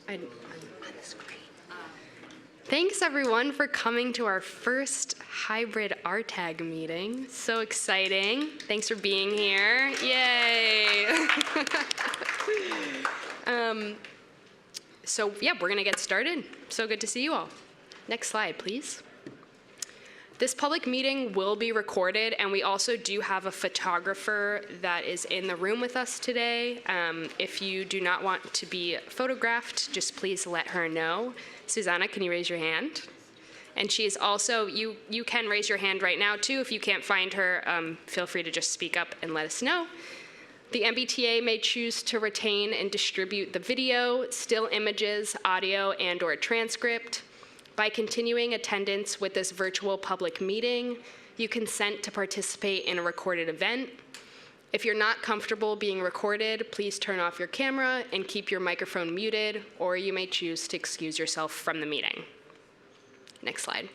I'm on the screen. Thanks everyone for coming to our first hybrid RTAG meeting. So exciting. Thanks for being here. Yay. So yeah, we're gonna get started. So good to see you all. Next slide, please. This public meeting will be recorded, and we also do have a photographer that is in the room with us today. If you do not want to be photographed, just please let her know. Susanna, can you raise your hand? And she is also, you can raise your hand right now too. If you can't find her, feel free to just speak up and let us know. The MBTA may choose to retain and distribute the video, still images, audio, and/or transcript. By continuing attendance with this virtual public meeting, you consent to participate in a recorded event. If you're not comfortable being recorded, please turn off your camera and keep your microphone muted, or you may choose to excuse yourself from the meeting. Next slide.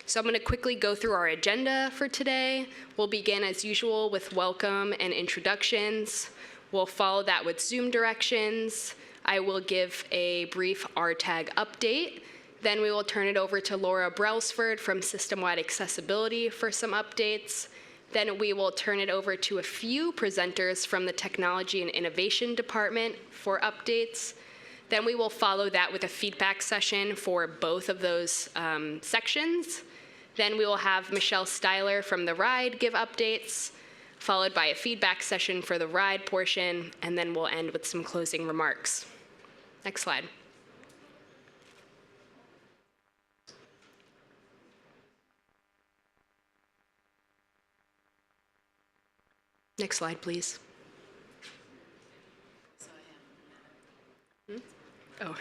So I'm going to quickly go through our agenda for today. We'll begin as usual with welcome and introductions. We'll follow that with Zoom directions. I will give a brief RTAG update. Then we will turn it over to Laura Brailsford from System-Wide Accessibility for some updates. Then we will turn it over to a few presenters from the Technology and Innovation Department for updates. Then we will follow that with a feedback session for both of those sections. Then we will have Michelle Styler from the RIDE give updates, followed by a feedback session for the RIDE portion, and then we'll end with some closing remarks. Next slide. Next slide, please. Oh.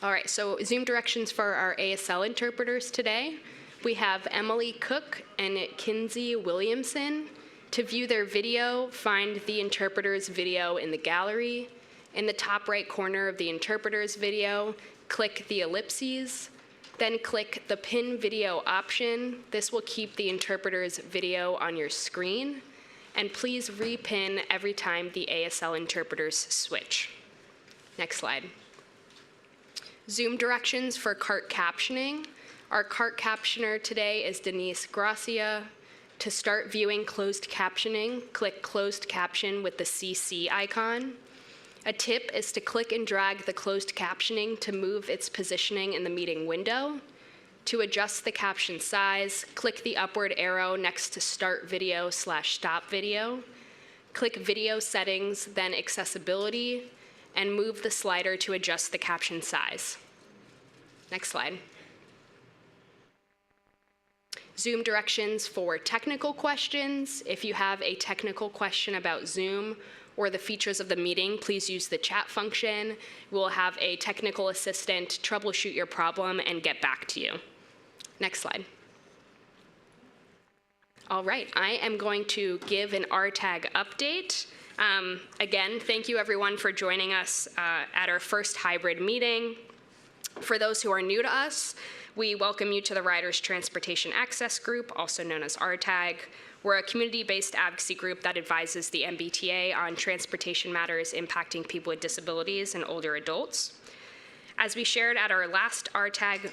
All right, so Zoom directions for our ASL interpreters today. We have Emily Cook and Kinsey Williamson. To view their video, find the interpreter's video in the gallery. In the top right corner of the interpreter's video, click the ellipses, then click the pin video option. This will keep the interpreter's video on your screen. And please repin every time the ASL interpreters switch. Next slide. Zoom directions for CART captioning. Our CART captioner today is Denise Gracia. To start viewing closed captioning, click closed caption with the CC icon. A tip is to click and drag the closed captioning to move its positioning in the meeting window. To adjust the caption size, click the upward arrow next to Start Video / Stop Video. Click Video Settings, then Accessibility, and move the slider to adjust the caption size. Next slide. Zoom directions for technical questions. If you have a technical question about Zoom or the features of the meeting, please use the chat function. We'll have a technical assistant troubleshoot your problem and get back to you. Next slide. All right, I am going to give an RTAG update. Again, thank you everyone for joining us at our first hybrid meeting. For those who are new to us, we welcome you to the Riders Transportation Access Group, also known as RTAG. We're a community-based advocacy group that advises the MBTA on transportation matters impacting people with disabilities and older adults. As we shared at our last RTAG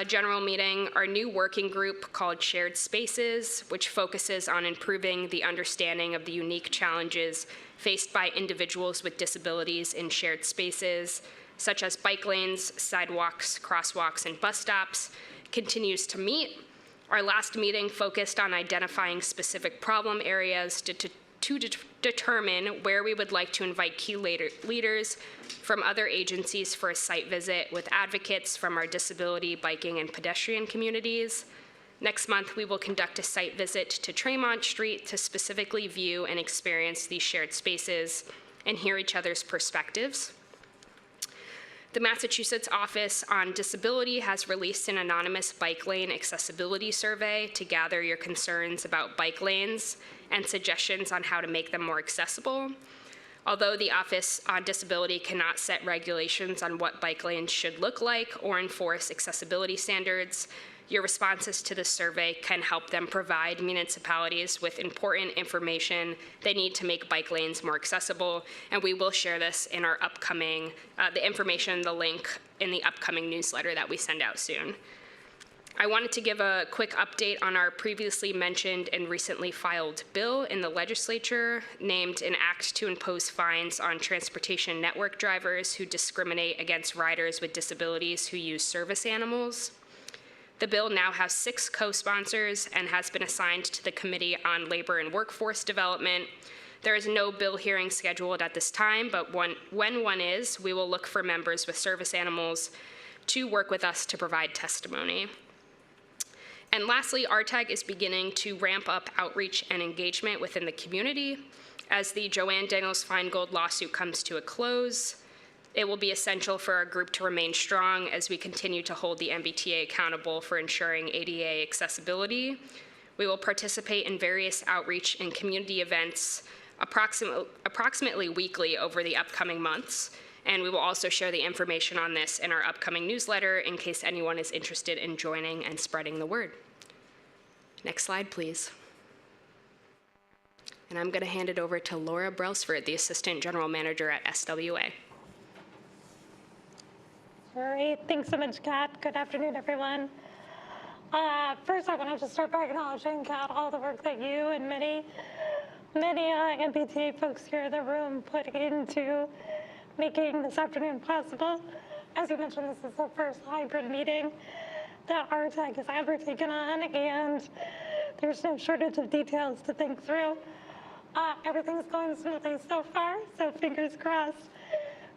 general meeting, our new working group called Shared Spaces, which focuses on improving the understanding of the unique challenges faced by individuals with disabilities in shared spaces, such as bike lanes, sidewalks, crosswalks, and bus stops, continues to meet. Our last meeting focused on identifying specific problem areas to determine where we would like to invite key leaders from other agencies for a site visit with advocates from our disability, biking, and pedestrian communities. Next month, we will conduct a site visit to Tremont Street to specifically view and experience these shared spaces and hear each other's perspectives. The Massachusetts Office on Disability has released an anonymous bike lane accessibility survey to gather your concerns about bike lanes and suggestions on how to make them more accessible. Although the Office on Disability cannot set regulations on what bike lanes should look like or enforce accessibility standards, Your responses to the survey can help them provide municipalities with important information they need to make bike lanes more accessible, and we will share this in our upcoming, the information, the link in the upcoming newsletter that we send out soon. I wanted to give a quick update on our previously mentioned and recently filed bill in the legislature named an act to impose fines on transportation network drivers who discriminate against riders with disabilities who use service animals. The bill now has 6 co-sponsors and has been assigned to the Committee on Labor and Workforce Development. There is no bill hearing scheduled at this time, but when one is, we will look for members with service animals to work with us to provide testimony. And lastly, RTAG is beginning to ramp up outreach and engagement within the community. As the Joanne Daniels Feingold lawsuit comes to a close, it will be essential for our group to remain strong as we continue to hold the MBTA accountable for ensuring ADA accessibility. We will participate in various outreach and community events approximately weekly over the upcoming months. And we will also share the information on this in our upcoming newsletter in case anyone is interested in joining and spreading the word. Next slide, please. And I'm going to hand it over to Laura Brailsford, the Assistant General Manager at SWA. All right, thanks so much, Kat. Good afternoon, everyone. First, I wanted to start by acknowledging, Kat, all the work that you and many MBTA folks here in the room put into making this afternoon possible. As you mentioned, this is the first hybrid meeting that RTAG has ever taken on, and there's no shortage of details to think through. Everything's going smoothly so far, so fingers crossed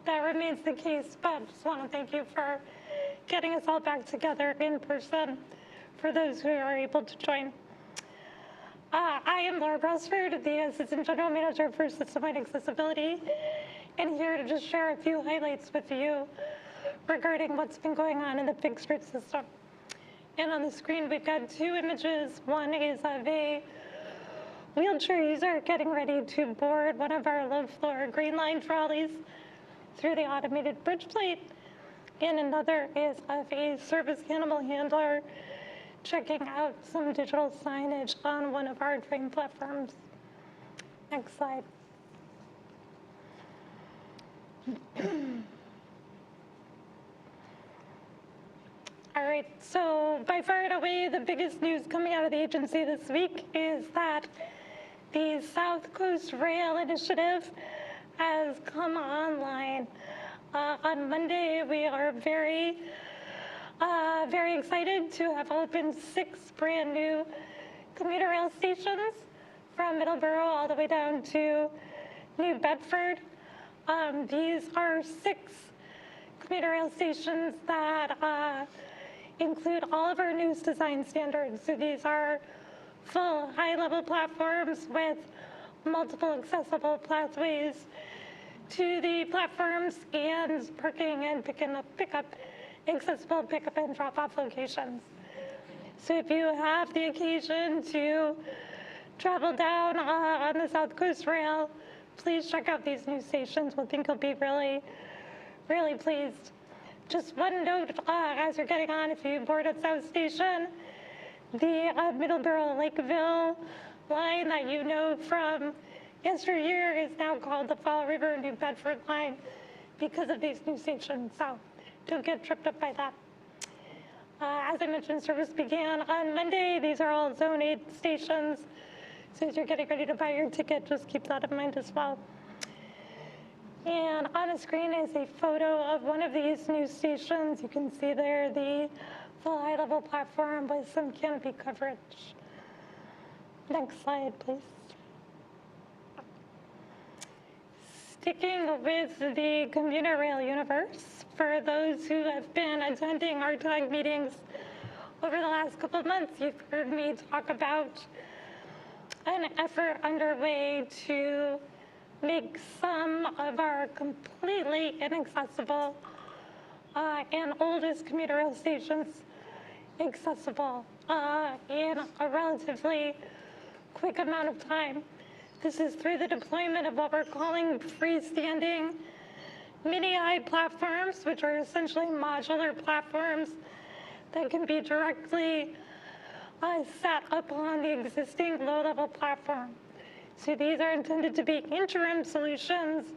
that remains the case, but just want to thank you for getting us all back together in person for those who are able to join. I am Laura Brailsford, the Assistant General Manager for System-Wide Accessibility, and here to just share a few highlights with you regarding what's been going on in the Big Street system. And on the screen, we've got 2 images. One is of a wheelchair user getting ready to board one of our low-floor Green Line trolleys through the automated bridge plate. And another is of a service animal handler checking out some digital signage on one of our train platforms. Next slide. All right, so by far and away, the biggest news coming out of the agency this week is that the South Coast Rail Initiative has come online. On Monday, we are very excited to have opened 6 brand new commuter rail stations from Middleborough all the way down to New Bedford. These are 6 commuter rail stations that include all of our newest design standards. So these are full high-level platforms with multiple accessible pathways to the platforms and parking and pickup, accessible pickup and drop-off locations. So if you have the occasion to travel down on the South Coast Rail, please check out these new stations. We think you'll be really, really pleased. Just one note as you're getting on, if you board at South Station, the Middleborough Lakeville line that you know from yesteryear is now called the Fall River New Bedford line because of these new stations. So don't get tripped up by that. As I mentioned, service began on Monday. These are all Zone 8 stations. So as you're getting ready to buy your ticket, just keep that in mind as well. And on the screen is a photo of one of these new stations. You can see there the full high-level platform with some canopy coverage. Next slide, please. Sticking with the commuter rail universe, for those who have been attending RTAG meetings over the last couple of months, you've heard me talk about an effort underway to make some of our completely inaccessible and oldest commuter rail stations accessible in a relatively quick amount of time. This is through the deployment of what we're calling freestanding mini-high platforms, which are essentially modular platforms that can be directly set up on the existing low-level platform. So these are intended to be interim solutions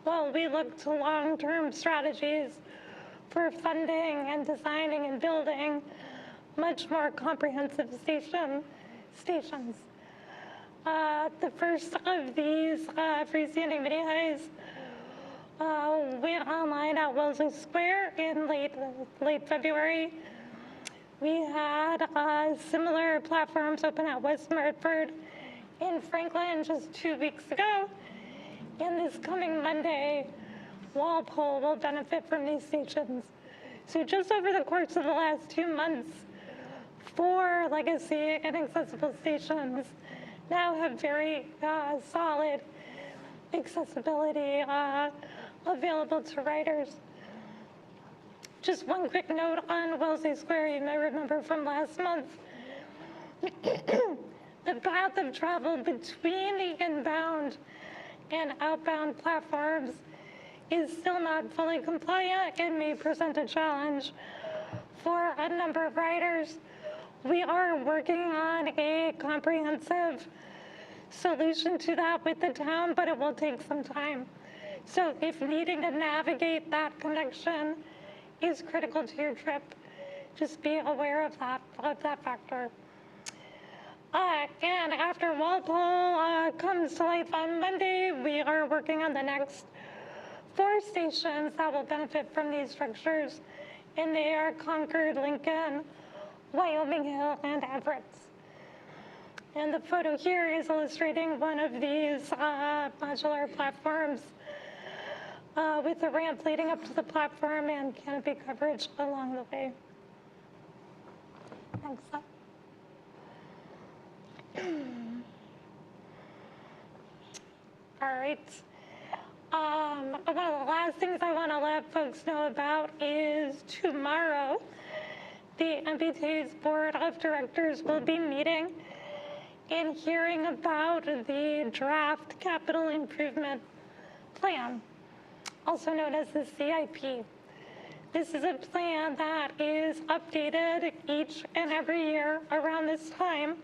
while we look to long-term strategies for funding and designing and building much more comprehensive stations. The first of these freestanding mini highs went online at Wellesley Square in late February. We had similar platforms open at West Medford in Franklin just 2 weeks ago. And this coming Monday, Walpole will benefit from these stations. So just over the course of the last 2 months, 4 legacy and accessible stations now have very solid accessibility available to riders. Just one quick note on Wellesley Square, you may remember from last month, the path of travel between the inbound and outbound platforms is still not fully compliant and may present a challenge for a number of riders. We are working on a comprehensive solution to that with the town, but it will take some time. So if needing to navigate that connection is critical to your trip, just be aware of that factor. And after Walpole comes to life on Monday, we are working on the next 4 stations that will benefit from these structures, and they are Concord, Lincoln, Wyoming Hill, and Everett. And the photo here is illustrating one of these modular platforms with the ramp leading up to the platform and canopy coverage along the way. Next up. All right. One of the last things I want to let folks know about is tomorrow, the MBTA's Board of Directors will be meeting and hearing about the draft capital improvement plan, also known as the CIP. This is a plan that is updated each and every year around this time,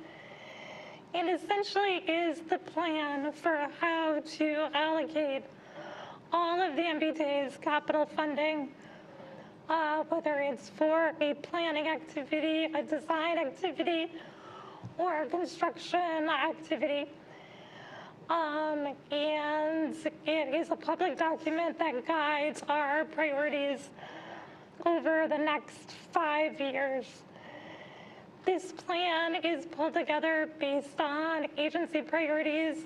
and essentially is the plan for how to allocate all of the MBTA's capital funding, whether it's for a planning activity, a design activity, or a construction activity. And it is a public document that guides our priorities over the next 5 years. This plan is pulled together based on agency priorities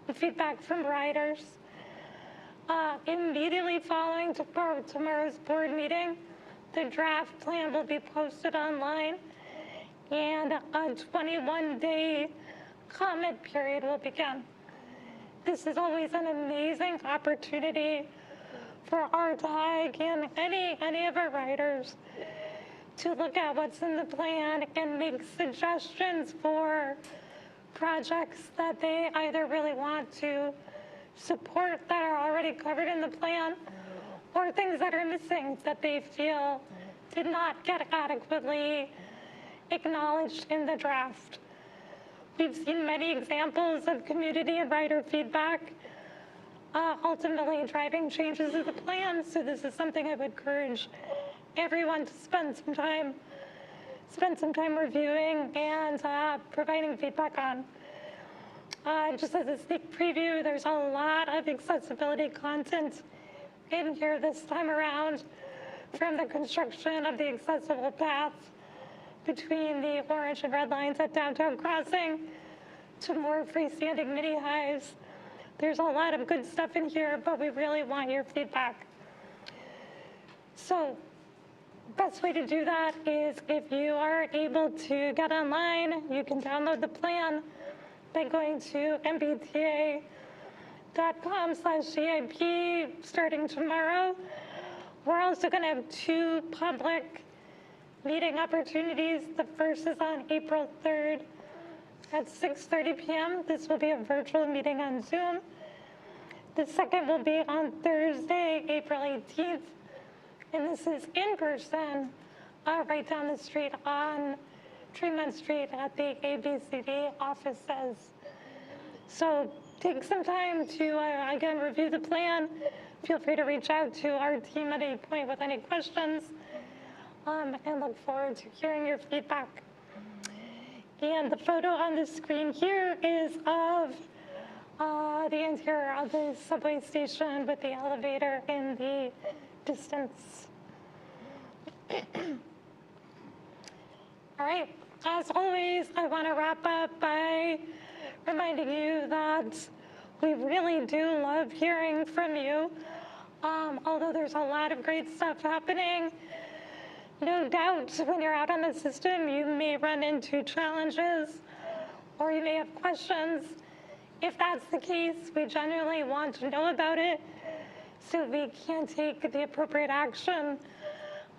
and feedback from riders. Immediately following tomorrow's board meeting, the draft plan will be posted online, and a 21-day comment period will begin. This is always an amazing opportunity for RTAG and any of our riders to look at what's in the plan and make suggestions for projects that they either really want to support that are already covered in the plan, or things that are missing that they feel did not get adequately acknowledged in the draft. We've seen many examples of community and rider feedback ultimately driving changes in the plan, so this is something I would encourage everyone to spend some time reviewing and providing feedback on. Just as a sneak preview, there's a lot of accessibility content in here this time around, from the construction of the accessible path between the orange and red lines at Downtown Crossing to more freestanding mini highs. There's a lot of good stuff in here, but we really want your feedback. So best way to do that is, if you are able to get online, you can download the plan by going to mbta.com/CIP starting tomorrow. We're also going to have 2 public meeting opportunities. The first is on April 3rd at 6:30 p.m. This will be a virtual meeting on Zoom. The second will be on Thursday, April 18th, and this is in person right down the street on Tremont Street at the ABCD offices. So take some time to, again, review the plan. Feel free to reach out to our team at any point with any questions, and look forward to hearing your feedback. And the photo on the screen here is of the interior of the subway station with the elevator in the distance. All right, as always, I want to wrap up by reminding you that we really do love hearing from you. Although there's a lot of great stuff happening, no doubt when you're out on the system, you may run into challenges or you may have questions. If that's the case, we genuinely want to know about it so we can take the appropriate action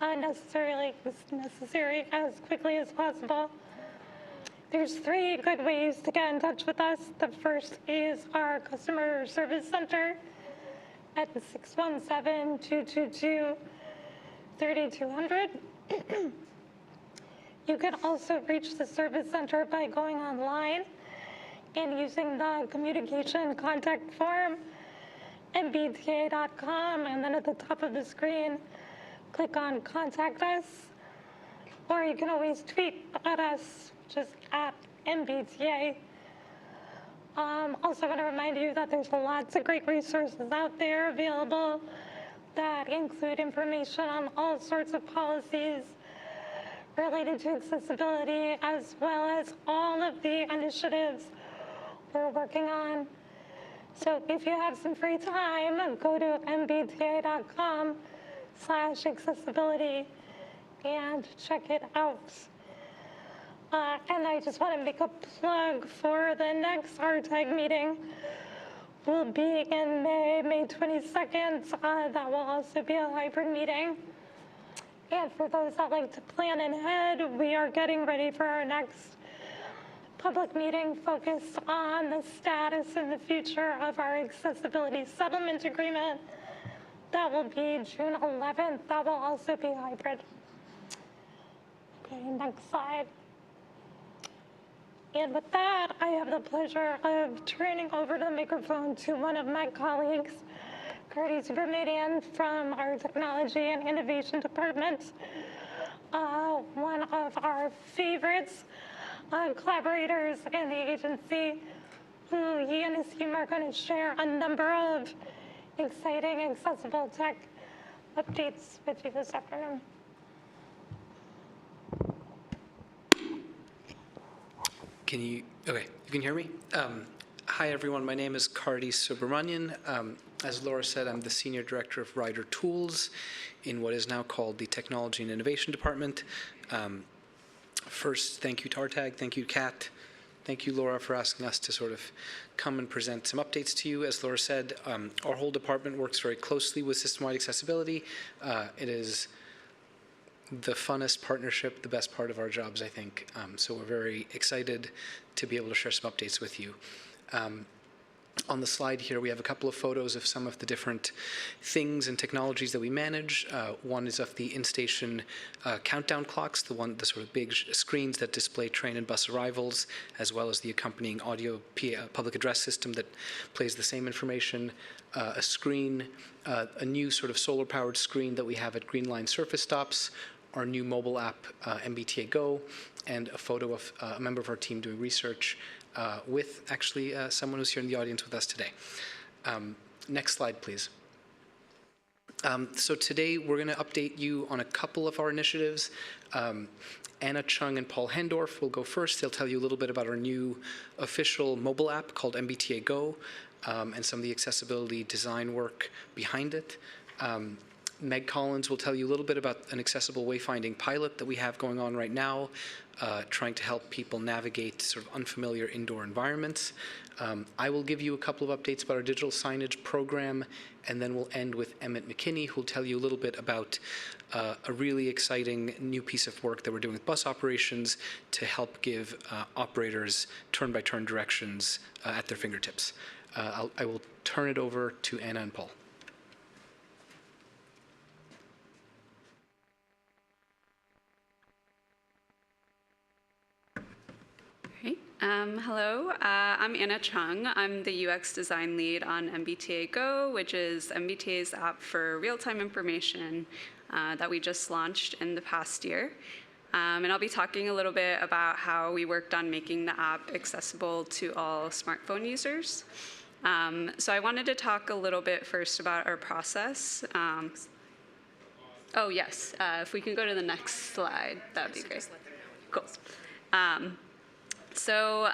necessary as quickly as possible. There's 3 good ways to get in touch with us. The first is our customer service center at 617-222-3200. You can also reach the service center by going online and using the communication contact form, MBTA.com, and then at the top of the screen, click on Contact Us. Or you can always tweet at us, just at MBTA. Also want to remind you that there's lots of great resources out there available that include information on all sorts of policies related to accessibility, as well as all of the initiatives we're working on. So if you have some free time, go to mbta.com/accessibility and check it out. And I just want to make a plug for the next RTAG meeting. Will be in May 22nd. That will also be a hybrid meeting. And for those that like to plan ahead, we are getting ready for our next public meeting focused on the status and the future of our accessibility settlement agreement. That will be June 11th. That will also be hybrid. Okay, next slide. And with that, I have the pleasure of turning over the microphone to one of my colleagues, Curtis Vermadian from our Technology and Innovation Department, one of our favorites, collaborators in the agency, who he and his team are going to share a number of exciting accessible tech updates with you this afternoon. Okay, you can hear me? Hi, everyone. My name is Karti Subramanian. As Laura said, I'm the Senior Director of Rider Tools in what is now called the Technology and Innovation Department. First, thank you to RTAG, thank you, Kat, thank you, Laura, for asking us to sort of come and present some updates to you. As Laura said, our whole department works very closely with system-wide accessibility. It is the funnest partnership, the best part of our jobs, I think. So we're very excited to be able to share some updates with you. On the slide here, we have a couple of photos of some of the different things and technologies that we manage. One is of the in-station countdown clocks, the sort of big screens that display train and bus arrivals, as well as the accompanying audio public address system that plays the same information. A screen, a new sort of solar-powered screen that we have at Green Line surface stops, our new mobile app, MBTA Go, and a photo of a member of our team doing research with actually someone who's here in the audience with us today. Next slide, please. So today we're going to update you on a couple of our initiatives. Anna Chung and Paul Hendorf will go first. They'll tell you a little bit about our new official mobile app called MBTA Go and some of the accessibility design work behind it. Meg Collins will tell you a little bit about an accessible wayfinding pilot that we have going on right now, trying to help people navigate sort of unfamiliar indoor environments. I will give you a couple of updates about our digital signage program, and then we'll end with Emmett McKinney, who will tell you a little bit about a really exciting new piece of work that we're doing with bus operations to help give operators turn-by-turn directions at their fingertips. I will turn it over to Anna and Paul. Hello, I'm Anna Chung. I'm the UX design lead on MBTA Go, which is MBTA's app for real-time information that we just launched in the past year. And I'll be talking a little bit about how we worked on making the app accessible to all smartphone users. So I wanted to talk a little bit first about our process. Oh, yes, if we can go to the next slide, that would be great. Cool. So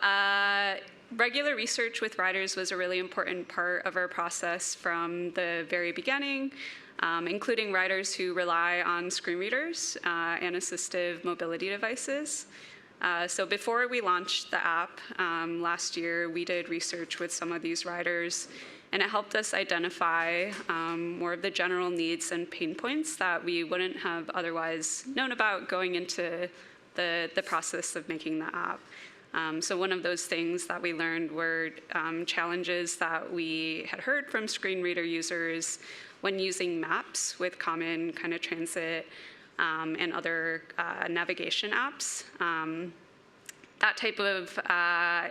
regular research with riders was a really important part of our process from the very beginning, including riders who rely on screen readers and assistive mobility devices. So before we launched the app last year, we did research with some of these riders, and it helped us identify more of the general needs and pain points that we wouldn't have otherwise known about going into the process of making the app. So one of those things that we learned were challenges that we had heard from screen reader users when using maps with common kind of transit and other navigation apps. That type of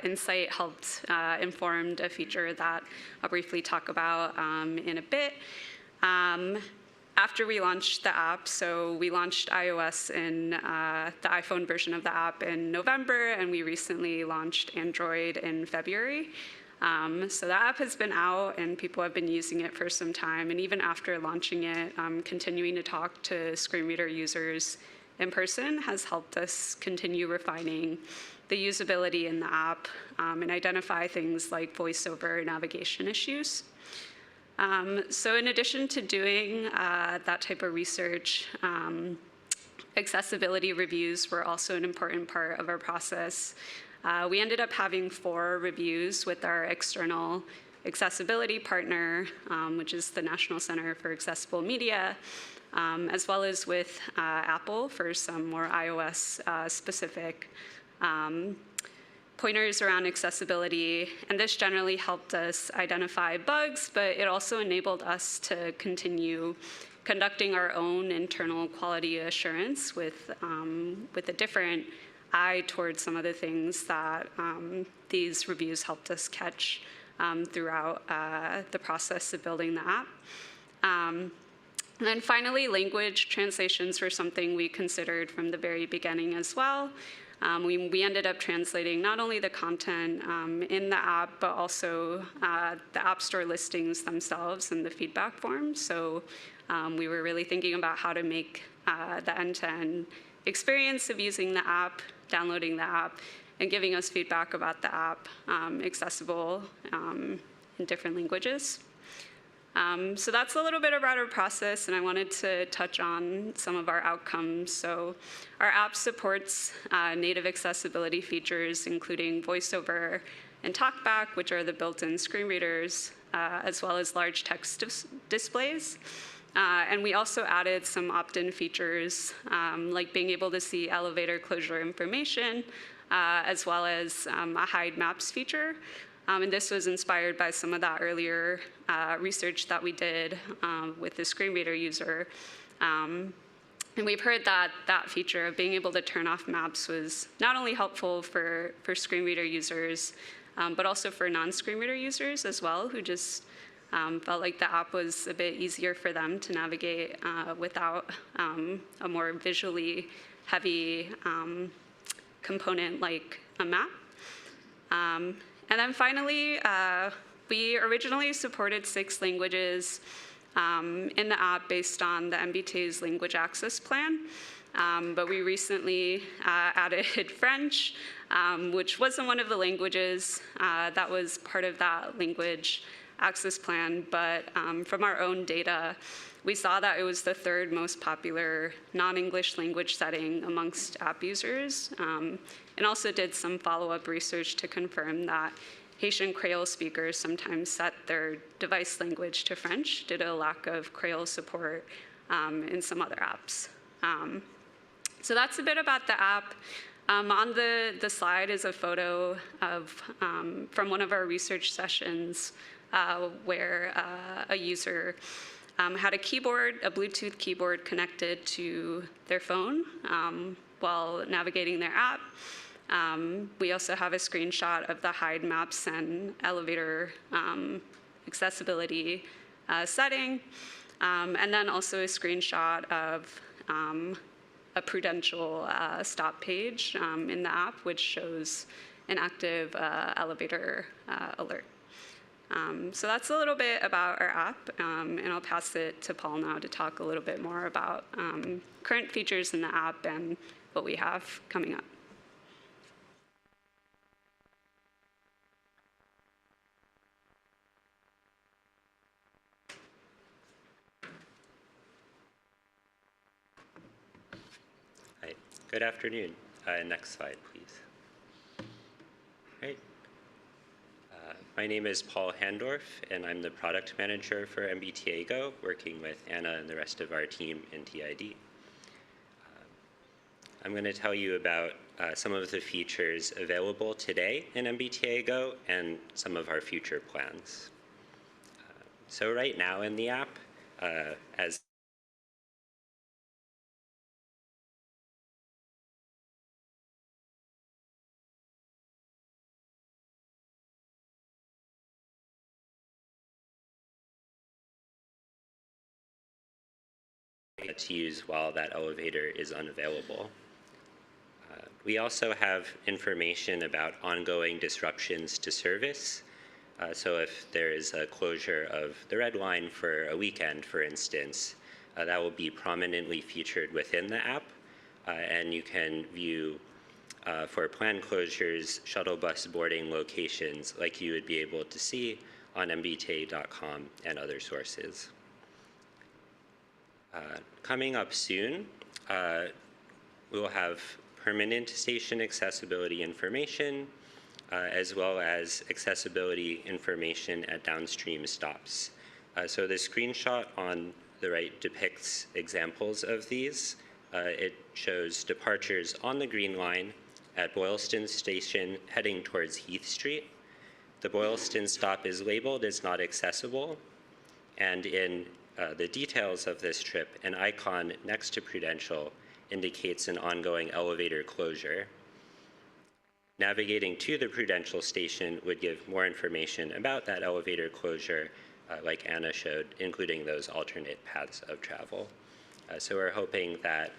insight helped informed a feature that I'll briefly talk about in a bit. After we launched the app, so we launched iOS in the iPhone version of the app in November, and we recently launched Android in February. So the app has been out, and people have been using it for some time. And even after launching it, continuing to talk to screen reader users in person has helped us continue refining the usability in the app and identify things like voiceover navigation issues. So in addition to doing that type of research, accessibility reviews were also an important part of our process. We ended up having 4 reviews with our external accessibility partner, which is the National Center for Accessible Media, as well as with Apple for some more iOS-specific pointers around accessibility, and this generally helped us identify bugs, but it also enabled us to continue conducting our own internal quality assurance with a different eye towards some of the things that these reviews helped us catch throughout the process of building the app. And then finally, language translations were something we considered from the very beginning as well. We ended up translating not only the content in the app, but also the App Store listings themselves and the feedback forms. So we were really thinking about how to make the end-to-end experience of using the app, downloading the app, and giving us feedback about the app accessible in different languages. So that's a little bit about our process, and I wanted to touch on some of our outcomes. So our app supports native accessibility features, including VoiceOver and TalkBack, which are the built-in screen readers, as well as large text displays. And we also added some opt-in features, like being able to see elevator closure information, as well as a hide maps feature. And this was inspired by some of that earlier research that we did with the screen reader user. And we've heard that that feature of being able to turn off maps was not only helpful for screen reader users, but also for non-screen reader users as well, who just felt like the app was a bit easier for them to navigate without a more visually heavy component like a map. And then finally, we originally supported 6 languages in the app based on the MBTA's language access plan. But we recently added French, which wasn't one of the languages that was part of that language access plan. But from our own data, we saw that it was the 3rd most popular non-English language setting amongst app users, and also did some follow-up research to confirm that Haitian Creole speakers sometimes set their device language to French due to a lack of Creole support in some other apps. So that's a bit about the app. On the slide is a photo of from one of our research sessions where a user had a keyboard, a Bluetooth keyboard connected to their phone while navigating their app. We also have a screenshot of the HIDE maps and elevator accessibility setting, and then also a screenshot of a Prudential stop page in the app, which shows an active elevator alert. So that's a little bit about our app, and I'll pass it to Paul now to talk a little bit more about current features in the app and what we have coming up. Hi, good afternoon. Next slide, please. Great. My name is Paul Handorf, and I'm the product manager for MBTA Go, working with Anna and the rest of our team in TID. I'm going to tell you about some of the features available today in MBTA Go and some of our future plans. So right now in the app, as to use while that elevator is unavailable. We also have information about ongoing disruptions to service. So if there is a closure of the Red Line for a weekend, for instance, that will be prominently featured within the app. And you can view, for planned closures, shuttle bus boarding locations like you would be able to see on mbta.com and other sources. Coming up soon, we'll have permanent station accessibility information, as well as accessibility information at downstream stops. So the screenshot on the right depicts examples of these. It shows departures on the Green Line at Boylston Station heading towards Heath Street. The Boylston stop is labeled as not accessible, and in the details of this trip, an icon next to Prudential indicates an ongoing elevator closure. Navigating to the Prudential station would give more information about that elevator closure, like Anna showed, including those alternate paths of travel. So we're hoping that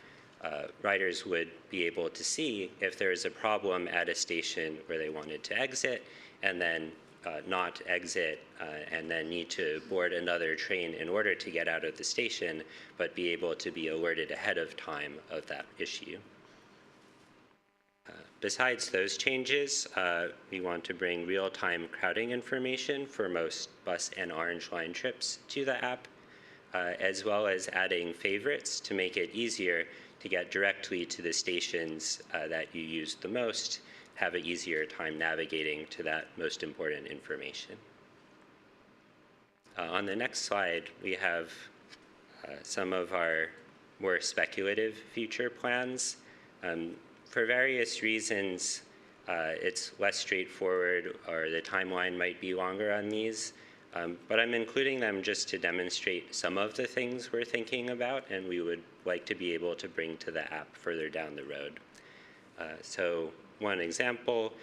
riders would be able to see if there is a problem at a station where they wanted to exit, and then not exit and then need to board another train in order to get out of the station, but be able to be alerted ahead of time of that issue. Besides those changes, we want to bring real-time crowding information for most bus and Orange Line trips to the app, as well as adding favorites to make it easier to get directly to the stations that you use the most, have an easier time navigating to that most important information. On the next slide, we have some of our more speculative future plans. For various reasons, it's less straightforward, or the timeline might be longer on these, but I'm including them just to demonstrate some of the things we're thinking about and we would like to be able to bring to the app further down the road. So one example,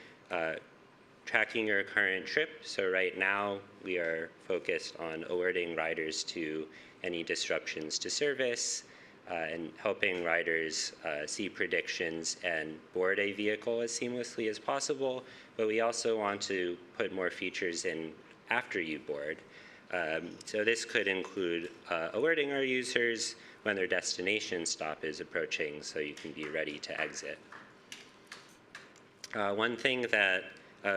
tracking your current trip. So right now we are focused on alerting riders to any disruptions to service and helping riders see predictions and board a vehicle as seamlessly as possible. But we also want to put more features in after you board. So this could include alerting our users when their destination stop is approaching so you can be ready to exit. One thing that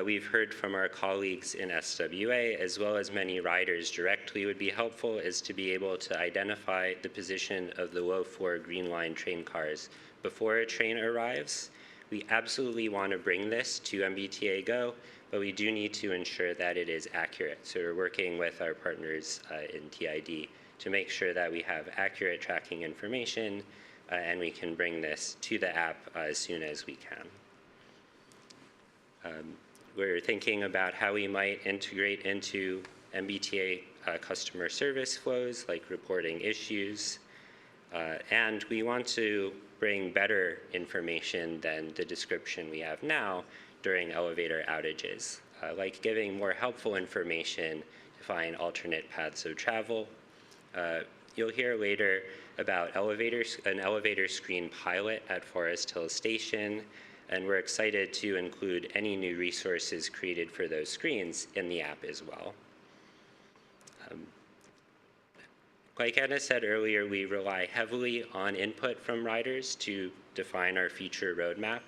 we've heard from our colleagues in SWA, as well as many riders directly, would be helpful is to be able to identify the position of the low-floor Green Line train cars before a train arrives. We absolutely want to bring this to MBTA Go, but we do need to ensure that it is accurate. So we're working with our partners in TID to make sure that we have accurate tracking information and we can bring this to the app as soon as we can. We're thinking about how we might integrate into MBTA customer service flows, like reporting issues. And we want to bring better information than the description we have now during elevator outages, like giving more helpful information to find alternate paths of travel. You'll hear later about an elevator screen pilot at Forest Hill Station, and we're excited to include any new resources created for those screens in the app as well. Like Anna said earlier, we rely heavily on input from riders to define our feature roadmap.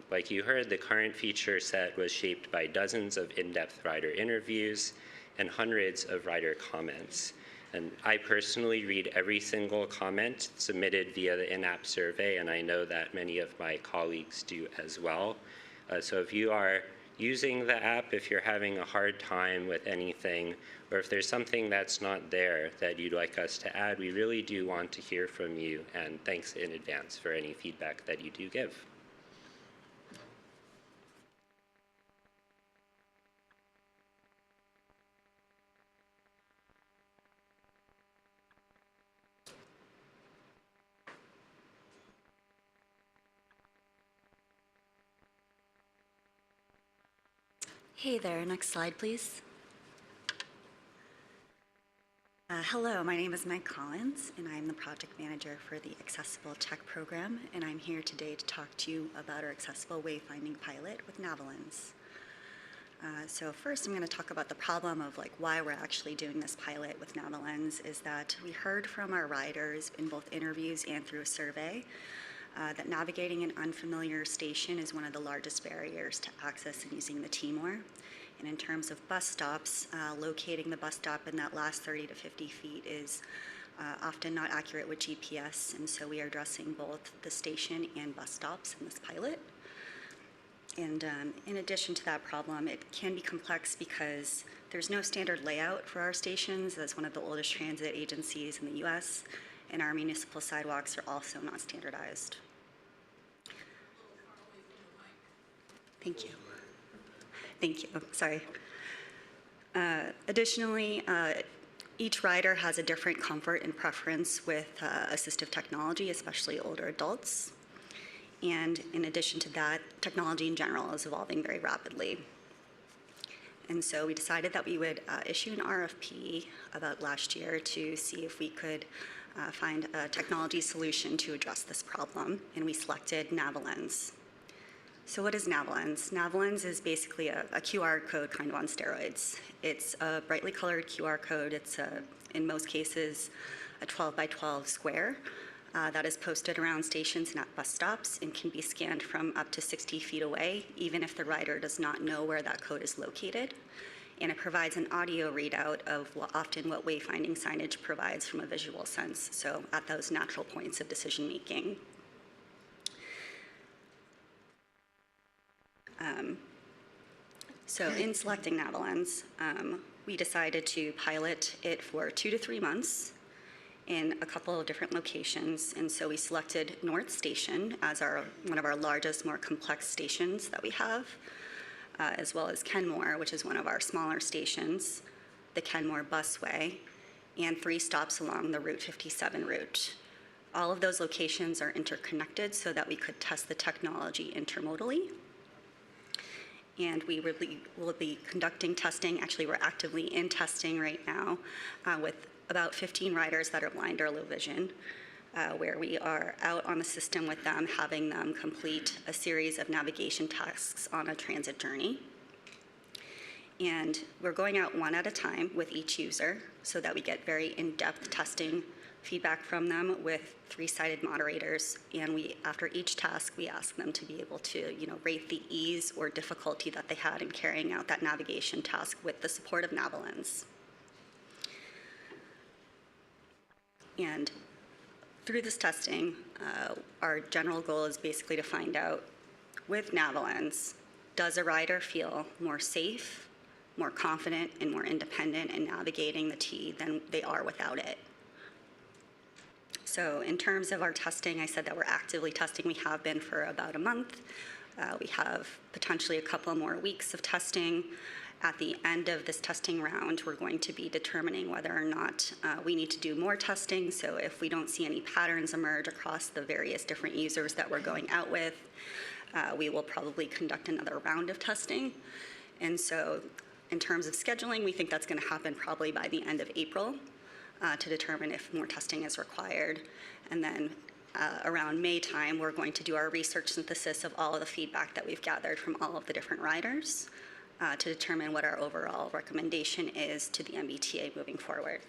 Like you heard, the current feature set was shaped by dozens of in-depth rider interviews and hundreds of rider comments. And I personally read every single comment submitted via the in-app survey, and I know that many of my colleagues do as well. So if you are using the app, if you're having a hard time with anything, or if there's something that's not there that you'd like us to add, we really do want to hear from you, and thanks in advance for any feedback that you do give. Hey there, next slide, please. Hello, my name is Meg Collins, and I'm the project manager for the Accessible Tech program, and I'm here today to talk to you about our accessible wayfinding pilot with Navalins. So first, I'm going to talk about the problem of why we're actually doing this pilot with Navalins. Is that we heard from our riders in both interviews and through a survey that navigating an unfamiliar station is one of the largest barriers to access and using the T-More. And in terms of bus stops, locating the bus stop in that last 30 to 50 feet is often not accurate with GPS, and so we are addressing both the station and bus stops in this pilot. And in addition to that problem, it can be complex because there's no standard layout for our stations as one of the oldest transit agencies in the US, and our municipal sidewalks are also not standardized. Thank you. Thank you. Sorry. Additionally, each rider has a different comfort and preference with assistive technology, especially older adults. And in addition to that, technology in general is evolving very rapidly. And so we decided that we would issue an RFP about last year to see if we could find a technology solution to address this problem, and we selected Navalins. So what is Navalins? Navalins is basically a QR code kind of on steroids. It's a brightly colored QR code. It's, in most cases, a 12 by 12 square that is posted around stations and at bus stops and can be scanned from up to 60 feet away, even if the rider does not know where that code is located. And it provides an audio readout of often what wayfinding signage provides from a visual sense, so at those natural points of decision making. So in selecting Navalins, we decided to pilot it for 2 to 3 months in a couple of different locations. And so we selected North Station as one of our largest, more complex stations that we have, as well as Kenmore, which is one of our smaller stations, the Kenmore Busway, and 3 stops along the Route 57 route. All of those locations are interconnected so that we could test the technology intermodally. And we will be conducting testing. Actually, we're actively in testing right now with about 15 riders that are blind or low vision, where we are out on the system with them, having them complete a series of navigation tasks on a transit journey. And we're going out one at a time with each user so that we get very in-depth testing feedback from them with 3-sided moderators. And after each task, we ask them to be able to, rate the ease or difficulty that they had in carrying out that navigation task with the support of Navalins. And through this testing, our general goal is basically to find out, with Navalins, does a rider feel more safe, more confident, and more independent in navigating the T than they are without it? So in terms of our testing, I said that we're actively testing. We have been for about a month. We have potentially a couple more weeks of testing. At the end of this testing round, we're going to be determining whether or not we need to do more testing. So if we don't see any patterns emerge across the various different users that we're going out with, we will probably conduct another round of testing. And so in terms of scheduling, we think that's going to happen probably by the end of April to determine if more testing is required. And then around May time, we're going to do our research synthesis of all of the feedback that we've gathered from all of the different riders to determine what our overall recommendation is to the MBTA moving forward.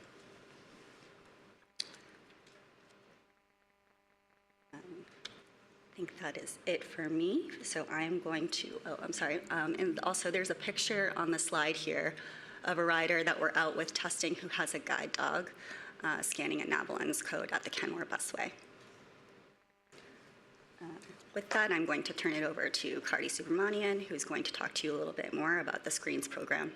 I think that is it for me. So I'm going to, and also there's a picture on the slide here of a rider that we're out with testing who has a guide dog scanning a Navalens code at the Kenmore Busway. With that, I'm going to turn it over to Karti Subramanian, who's going to talk to you a little bit more about the Screens program.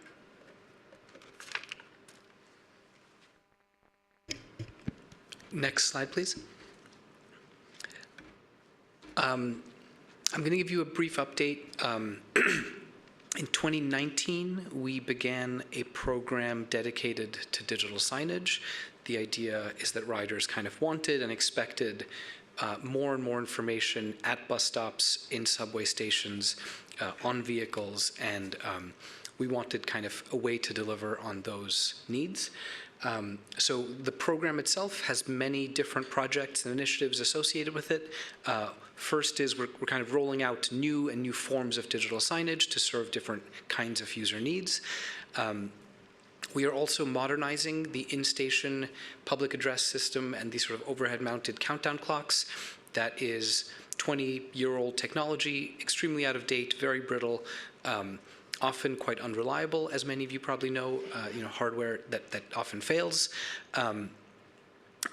Next slide, please. I'm going to give you a brief update. In 2019, we began a program dedicated to digital signage. The idea is that riders kind of wanted and expected more and more information at bus stops, in subway stations, on vehicles, and we wanted kind of a way to deliver on those needs. So the program itself has many different projects and initiatives associated with it. First is we're kind of rolling out new forms of digital signage to serve different kinds of user needs. We are also modernizing the in-station public address system and the sort of overhead-mounted countdown clocks. That is 20-year-old technology, extremely out of date, very brittle, often quite unreliable, as many of you probably know, hardware that often fails.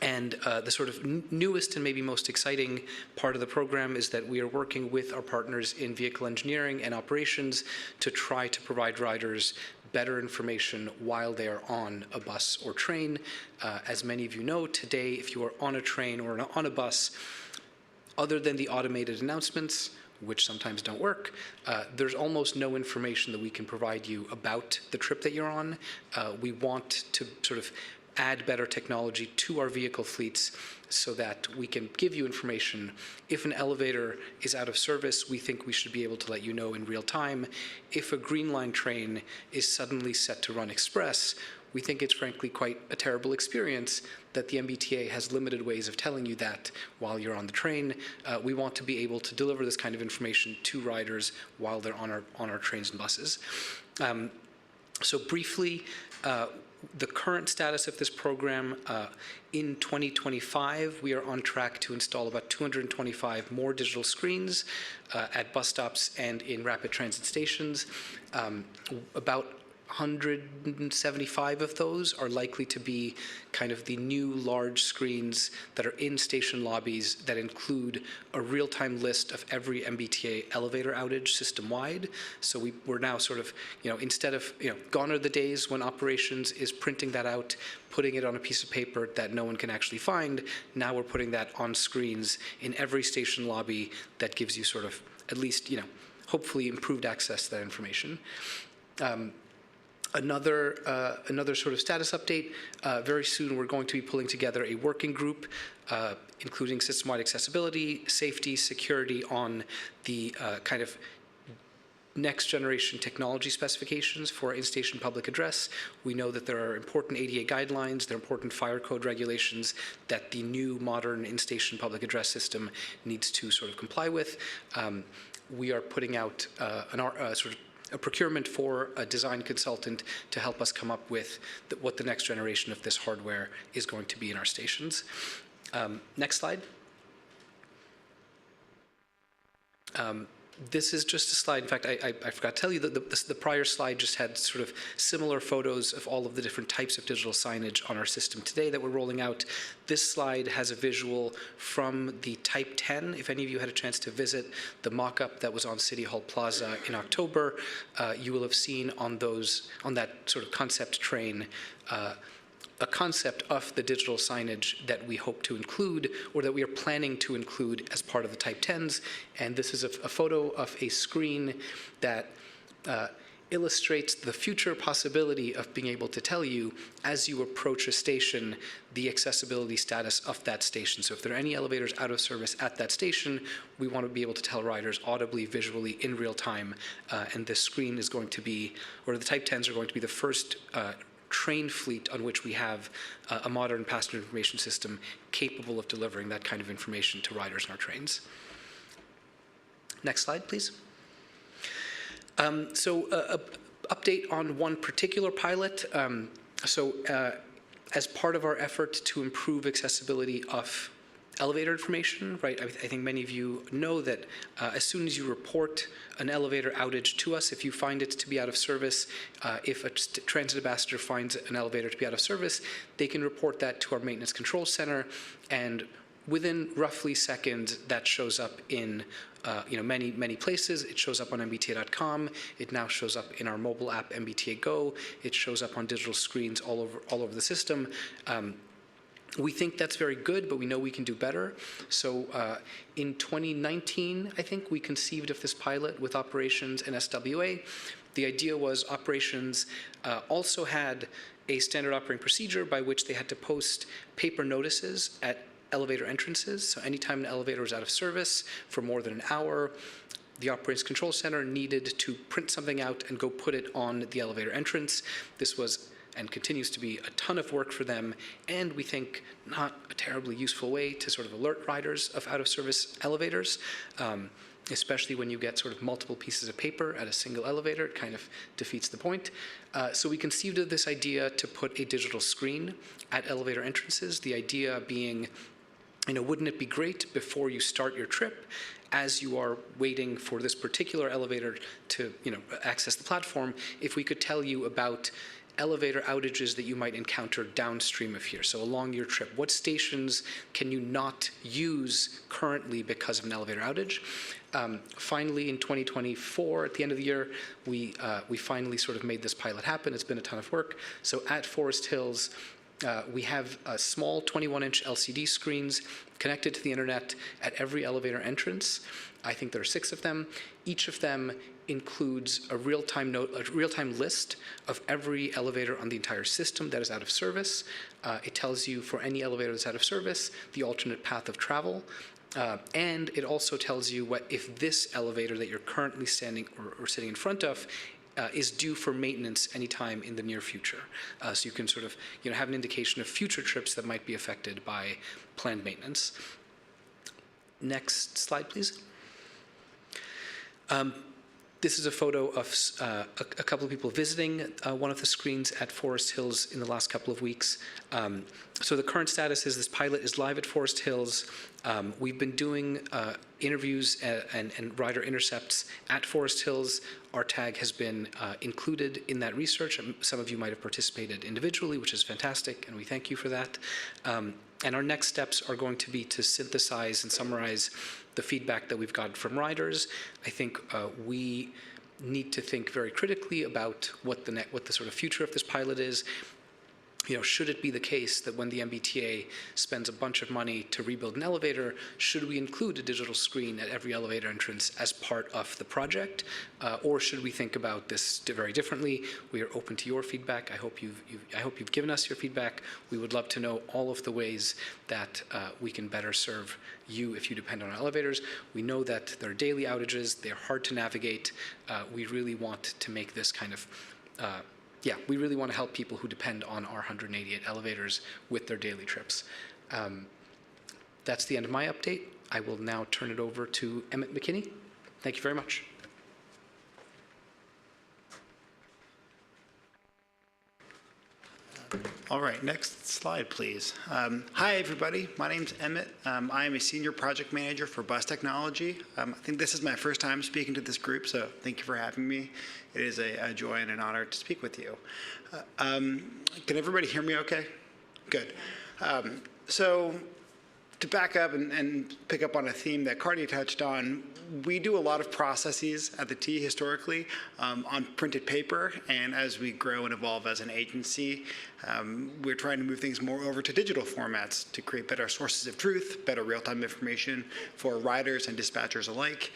And the sort of newest and maybe most exciting part of the program is that we are working with our partners in vehicle engineering and operations to try to provide riders better information while they are on a bus or train. As many of you know, today, if you are on a train or on a bus, other than the automated announcements, which sometimes don't work, there's almost no information that we can provide you about the trip that you're on. We want to sort of add better technology to our vehicle fleets so that we can give you information. If an elevator is out of service, we think we should be able to let you know in real time. If a Green Line train is suddenly set to run express, we think it's frankly quite a terrible experience that the MBTA has limited ways of telling you that while you're on the train. We want to be able to deliver this kind of information to riders while they're on our trains and buses. So briefly, the current status of this program, in 2025, we are on track to install about 225 more digital screens at bus stops and in rapid transit stations. About 175 of those are likely to be kind of the new large screens that are in station lobbies that include a real-time list of every MBTA elevator outage system-wide. So we're now sort of, instead of, gone are the days when operations is printing that out, putting it on a piece of paper that no one can actually find. Now we're putting that on screens in every station lobby that gives you sort of, at least, hopefully improved access to that information. Another sort of status update, very soon we're going to be pulling together a working group, including system-wide accessibility, safety, security on the kind of next generation technology specifications for in-station public address. We know that there are important ADA guidelines, there are important fire code regulations that the new modern in-station public address system needs to sort of comply with. We are putting out a procurement for a design consultant to help us come up with what the next generation of this hardware is going to be in our stations. Next slide. This is just a slide. In fact, I forgot to tell you that the prior slide just had sort of similar photos of all of the different types of digital signage on our system today that we're rolling out. This slide has a visual from the Type 10. If any of you had a chance to visit the mock-up that was on City Hall Plaza in October, you will have seen on that sort of concept train a concept of the digital signage that we hope to include, or that we are planning to include as part of the Type 10s. And this is a photo of a screen that illustrates the future possibility of being able to tell you, as you approach a station, the accessibility status of that station. So if there are any elevators out of service at that station, we want to be able to tell riders audibly, visually, in real time. And this screen is going to be, or the Type 10s are going to be the first train fleet on which we have a modern passenger information system capable of delivering that kind of information to riders in our trains. Next slide, please. Update on one particular pilot. As part of our effort to improve accessibility of elevator information, right? I think many of you know that as soon as you report an elevator outage to us, if you find it to be out of service, if a transit ambassador finds an elevator to be out of service, they can report that to our maintenance control center, and within roughly seconds, that shows up in many places. It shows up on MBTA.com. It now shows up in our mobile app, MBTA Go. It shows up on digital screens all over the system. We think that's very good, but we know we can do better. So in 2019, I think, we conceived of this pilot with operations and SWA. The idea was operations also had a standard operating procedure by which they had to post paper notices at elevator entrances. So anytime an elevator was out of service for more than an hour, the Operations Control Center needed to print something out and go put it on the elevator entrance. This was, and continues to be, a ton of work for them, and we think not a terribly useful way to sort of alert riders of out-of-service elevators, especially when you get sort of multiple pieces of paper at a single elevator. It kind of defeats the point. So we conceived of this idea to put a digital screen at elevator entrances, the idea being, wouldn't it be great before you start your trip, as you are waiting for this particular elevator to, access the platform, if we could tell you about elevator outages that you might encounter downstream of here, so along your trip. What stations can you not use currently because of an elevator outage? Finally, in 2024, at the end of the year, we finally sort of made this pilot happen. It's been a ton of work. So at Forest Hills, we have small 21-inch LCD screens connected to the internet at every elevator entrance. I think there are 6 of them. Each of them includes a real-time list of every elevator on the entire system that is out of service. It tells you, for any elevator that's out of service, the alternate path of travel. And it also tells you if this elevator that you're currently standing or sitting in front of is due for maintenance anytime in the near future. So you can sort of have an indication of future trips that might be affected by planned maintenance. Next slide, please. This is a photo of a couple of people visiting one of the screens at Forest Hills in the last couple of weeks. So the current status is this pilot is live at Forest Hills. We've been doing interviews and rider intercepts at Forest Hills. RTAG has been included in that research. Some of you might have participated individually, which is fantastic, and we thank you for that. And our next steps are going to be to synthesize and summarize the feedback that we've got from riders. I think we need to think very critically about what the sort of future of this pilot is. Should it be the case that when the MBTA spends a bunch of money to rebuild an elevator, should we include a digital screen at every elevator entrance as part of the project? Or should we think about this very differently? We are open to your feedback. I hope you've given us your feedback. We would love to know all of the ways that we can better serve you if you depend on our elevators. We know that there are daily outages. They're hard to navigate. We really want to make this kind of we really want to help people who depend on our 188 elevators with their daily trips. That's the end of my update. I will now turn it over to Emmett McKinney. Thank you very much. All right, next slide, please. Hi, everybody. My name's Emmett. I am a senior project manager for bus technology. I think this is my first time speaking to this group, so thank you for having me. It is a joy and an honor to speak with you. Can everybody hear me okay? Good. So To back up and pick up on a theme that Cardi touched on, we do a lot of processes at the T historically on printed paper, and as we grow and evolve as an agency, we're trying to move things more over to digital formats to create better sources of truth, better real-time information for riders and dispatchers alike.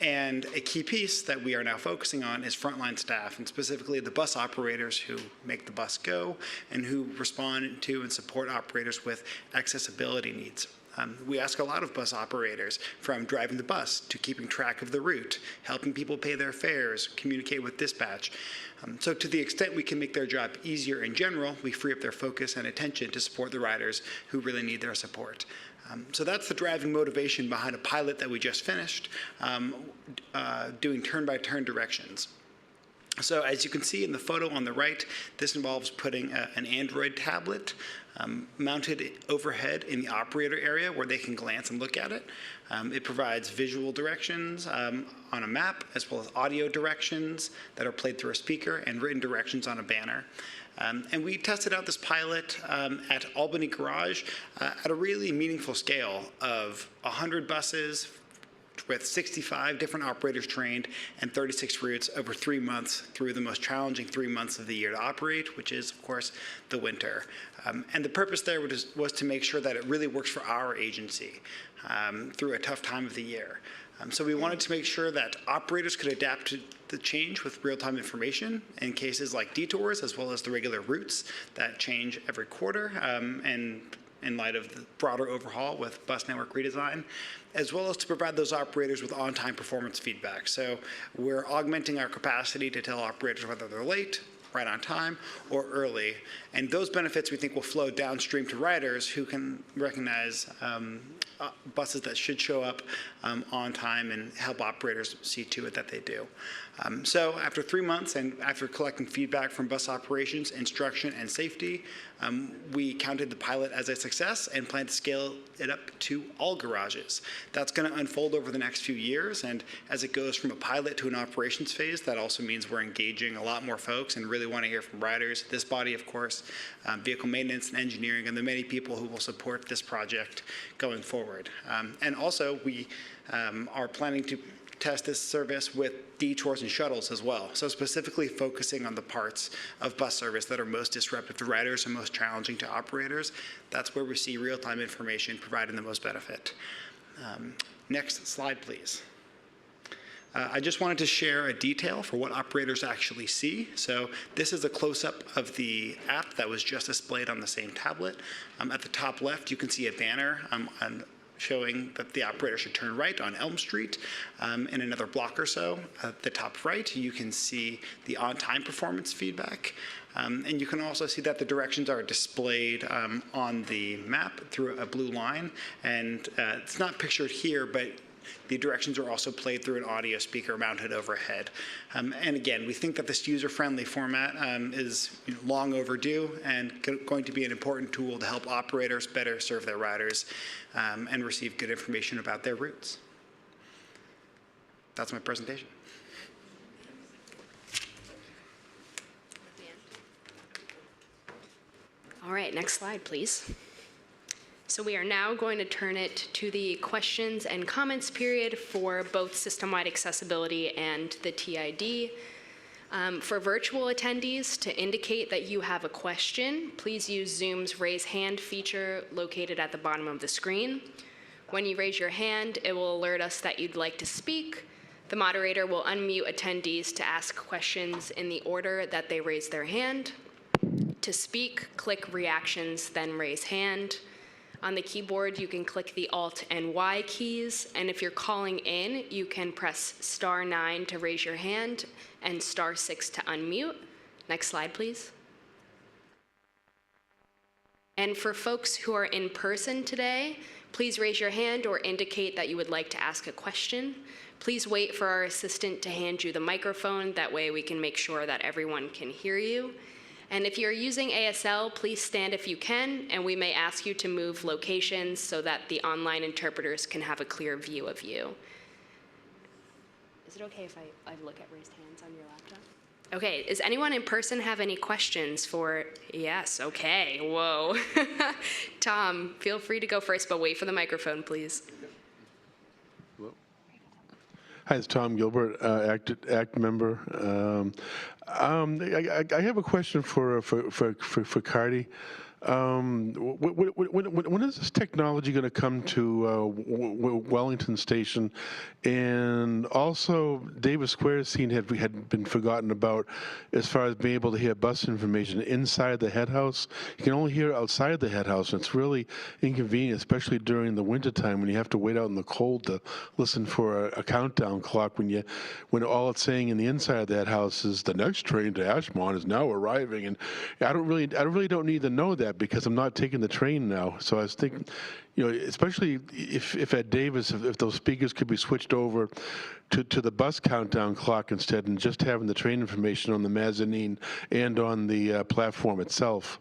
And a key piece that we are now focusing on is frontline staff, and specifically the bus operators who make the bus go and who respond to and support operators with accessibility needs. We ask a lot of bus operators, from driving the bus to keeping track of the route, helping people pay their fares, communicate with dispatch. So to the extent we can make their job easier in general, we free up their focus and attention to support the riders who really need their support. So that's the driving motivation behind a pilot that we just finished, doing turn-by-turn directions. So as you can see in the photo on the right, this involves putting an Android tablet mounted overhead in the operator area where they can glance and look at it. It provides visual directions on a map, as well as audio directions that are played through a speaker and written directions on a banner. And we tested out this pilot at Albany Garage at a really meaningful scale of 100 buses, with 65 different operators trained and 36 routes over 3 months through the most challenging 3 months of the year to operate, which is, of course, the winter. And the purpose there was to make sure that it really works for our agency through a tough time of the year. So we wanted to make sure that operators could adapt to the change with real-time information in cases like detours, as well as the regular routes that change every quarter, and in light of the broader overhaul with bus network redesign, as well as to provide those operators with on-time performance feedback. So we're augmenting our capacity to tell operators whether they're late, right on time, or early. And those benefits we think will flow downstream to riders who can recognize buses that should show up on time and help operators see to it that they do. So after 3 months and after collecting feedback from bus operations, instruction, and safety, we counted the pilot as a success and plan to scale it up to all garages. That's going to unfold over the next few years, and as it goes from a pilot to an operations phase, that also means we're engaging a lot more folks and really want to hear from riders, this body, of course, vehicle maintenance and engineering, and the many people who will support this project going forward. And also, we are planning to test this service with detours and shuttles as well. So specifically focusing on the parts of bus service that are most disruptive to riders and most challenging to operators. That's where we see real-time information providing the most benefit. Next slide, please. I just wanted to share a detail for what operators actually see. So this is a close-up of the app that was just displayed on the same tablet. At the top left, you can see a banner showing that the operator should turn right on Elm Street. In another block or so, at the top right, you can see the on-time performance feedback. And you can also see that the directions are displayed on the map through a blue line. And it's not pictured here, but the directions are also played through an audio speaker mounted overhead. And again, we think that this user-friendly format is long overdue and going to be an important tool to help operators better serve their riders and receive good information about their routes. That's my presentation. All right, next slide, please. So we are now going to turn it to the questions and comments period for both system-wide accessibility and the TID. For virtual attendees, to indicate that you have a question, please use Zoom's raise hand feature located at the bottom of the screen. When you raise your hand, it will alert us that you'd like to speak. The moderator will unmute attendees to ask questions in the order that they raise their hand. To speak, click Reactions, then Raise Hand. On the keyboard, you can click the Alt and Y keys, and if you're calling in, you can press *9 to raise your hand and *6 to unmute. Next slide, please. And for folks who are in person today, please raise your hand or indicate that you would like to ask a question. Please wait for our assistant to hand you the microphone. That way we can make sure that everyone can hear you. And if you're using ASL, please stand if you can, and we may ask you to move locations so that the online interpreters can have a clear view of you. Is it okay if I look at raised hands on your laptop? Okay, does anyone in person have any questions for, yes, okay, whoa. Tom, feel free to go first, but wait for the microphone, please. Hi, it's Tom Gilbert, ACT member. I have a question for Cardi. When is this technology going to come to Wellington Station? And also, Davis Square scene had been forgotten about as far as being able to hear bus information inside the head house. You can only hear it outside the head house, and it's really inconvenient, especially during the wintertime when you have to wait out in the cold to listen for a countdown clock when all it's saying in the inside of that house is the next train to Ashmont is now arriving. And I really don't need to know that, because I'm not taking the train now. So I was thinking, especially if at Davis, if those speakers could be switched over to the bus countdown clock instead, and just having the train information on the mezzanine and on the platform itself,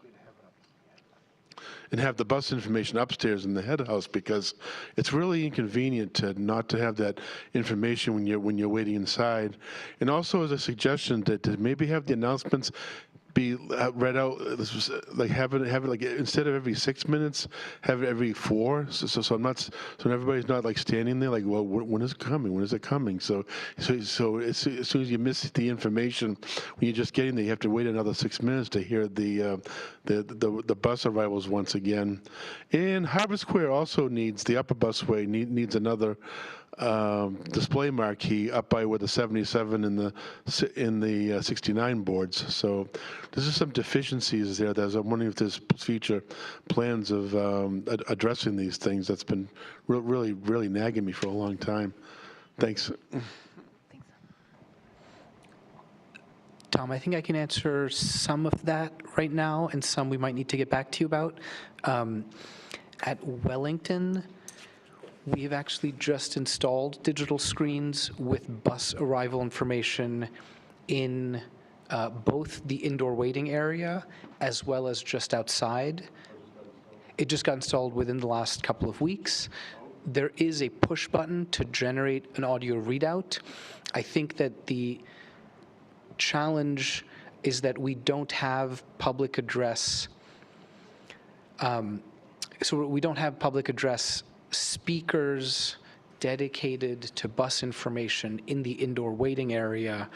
and have the bus information upstairs in the head house, because it's really inconvenient not to have that information when you're waiting inside. And also, as a suggestion, to maybe have the announcements be read out, have it like instead of every 6 minutes, have it every 4. So everybody's not like standing there like, well, when is it coming? When is it coming? So as soon as you miss the information when you're just getting there, you have to wait another 6 minutes to hear the bus arrivals once again. And Harbor Square also needs, the upper busway needs another display marquee up by where the 77 and the 69 boards. So there's just some deficiencies there. I'm wondering if there's future plans of addressing these things. That's been really nagging me for a long time. Thanks. Tom, I think I can answer some of that right now, and some we might need to get back to you about. At Wellington, we have actually just installed digital screens with bus arrival information in both the indoor waiting area as well as just outside. It just got installed within the last couple of weeks. There is a push button to generate an audio readout. I think that the challenge is that we don't have public address. So we don't have public address speakers dedicated to bus information in the indoor waiting area.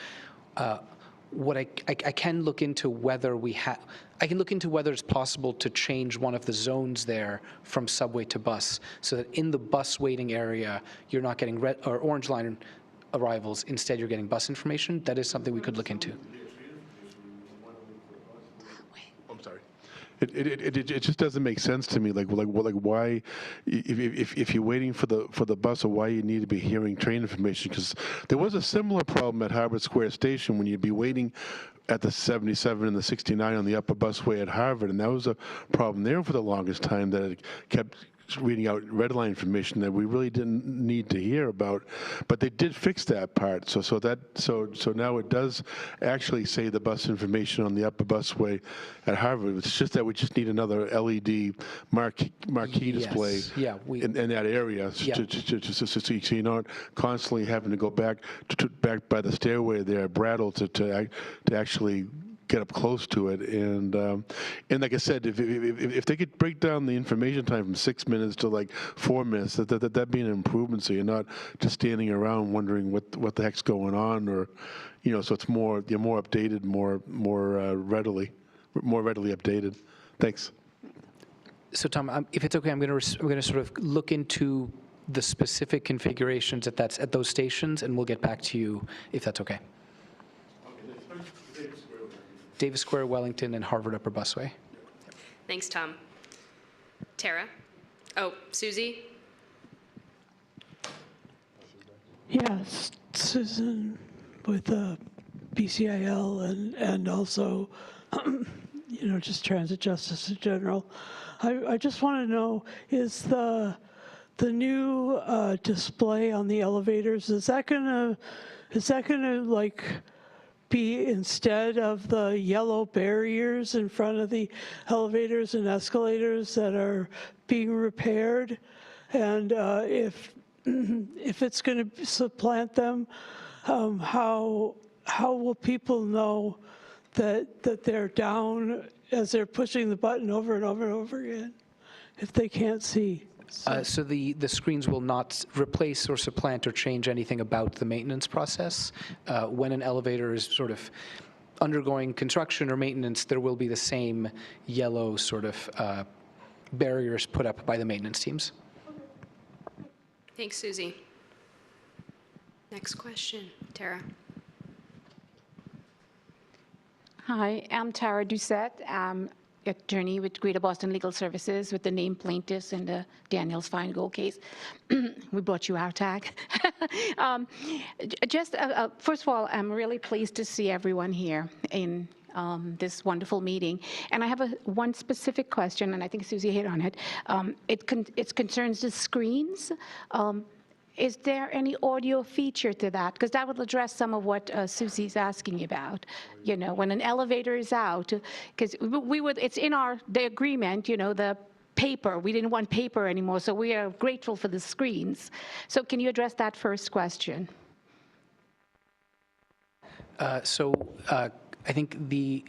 What I can look into whether whether it's possible to change one of the zones there from subway to bus, so that in the bus waiting area you're not getting red or orange line arrivals. Instead, you're getting bus information. That is something we could look into. I'm sorry. It just doesn't make sense to me. Like why, if you're waiting for the bus, or why you need to be hearing train information? Because there was a similar problem at Harvard Square Station when you'd be waiting at the 77 and the 69 on the upper busway at Harvard, and that was a problem there for the longest time, that it kept reading out red line information that we really didn't need to hear about, but they did fix that part. So now it does actually say the bus information on the upper busway at Harvard. It's just that we just need another LED marquee display in that area, so you're not constantly having to go back by the stairway there at Brattle to actually get up close to it. And like I said, if they could break down the information time from 6 minutes to like 4 minutes, that'd be an improvement. So you're not just standing around wondering what the heck's going on, or so it's you're more updated, more readily updated. Thanks. So Tom, if it's okay, I'm going to sort of look into the specific configurations at those stations, and we'll get back to you if that's okay. Davis Square, Wellington, and Harvard Upper Busway. Thanks, Tom. Tara? Oh, Susie? Yes, Susan with BCIL and also, just transit justice in general. I just want to know, is the new display on the elevators, is that gonna like be instead of the yellow barriers in front of the elevators and escalators that are being repaired? And if it's going to supplant them, how how will people know that they're down as they're pushing the button over and over and over again if they can't see? So the screens will not replace or supplant or change anything about the maintenance process. When an elevator is sort of undergoing construction or maintenance, there will be the same yellow sort of barriers put up by the maintenance teams. Thanks, Susie. Next question, Tara. Hi, I'm Tara Doucette. I'm attorney with Greater Boston Legal Services with the named plaintiffs in the Daniels Feingold case. We brought you RTAG. First of all, I'm really pleased to see everyone here in this wonderful meeting. And I have one specific question, and I think Susie hit on it. It concerns the screens. Is there any audio feature to that? Because that would address some of what Susie's asking about. You know, when an elevator is out, because it's in the agreement, the paper. We didn't want paper anymore, so we are grateful for the screens. So can you address that first question? I think the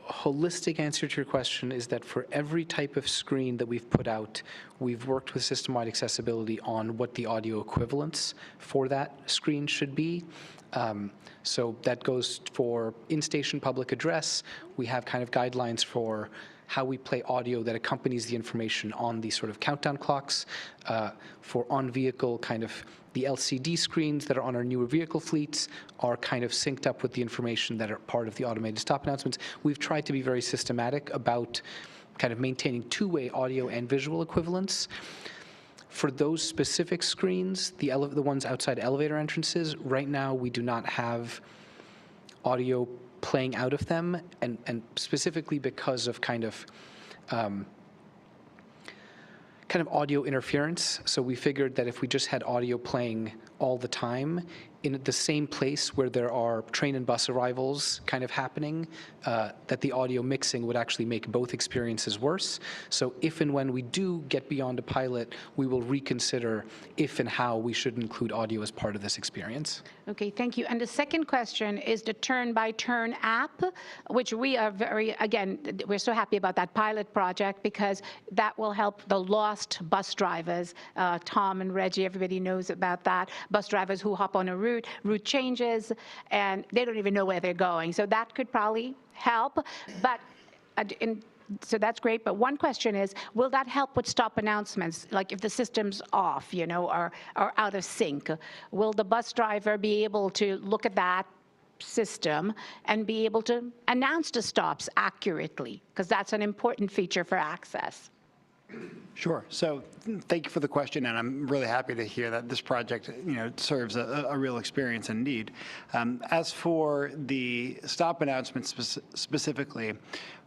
holistic answer to your question is that for every type of screen that we've put out, we've worked with system-wide accessibility on what the audio equivalents for that screen should be. So that goes for in-station public address. We have kind of guidelines for how we play audio that accompanies the information on the sort of countdown clocks. For on-vehicle, kind of the LCD screens that are on our newer vehicle fleets are kind of synced up with the information that are part of the automated stop announcements. We've tried to be very systematic about kind of maintaining two-way audio and visual equivalence. For those specific screens, the ones outside elevator entrances, right now we do not have audio playing out of them, and specifically because of kind of audio interference. So we figured that if we just had audio playing all the time in the same place where there are train and bus arrivals kind of happening, that the audio mixing would actually make both experiences worse. So if and when we do get beyond a pilot, we will reconsider if and how we should include audio as part of this experience. Okay, thank you. And the second question is the turn-by-turn app, which we are we're so happy about that pilot project because that will help the lost bus drivers. Tom and Reggie, everybody knows about that. Bus drivers who hop on a route changes, and they don't even know where they're going. So that could probably help, but so that's great, but one question is, will that help with stop announcements? Like if the system's off, or out of sync, will the bus driver be able to look at that system and be able to announce the stops accurately? Because that's an important feature for access. Sure. So thank you for the question, and I'm really happy to hear that this project, serves a real experience and need. As for the stop announcements specifically,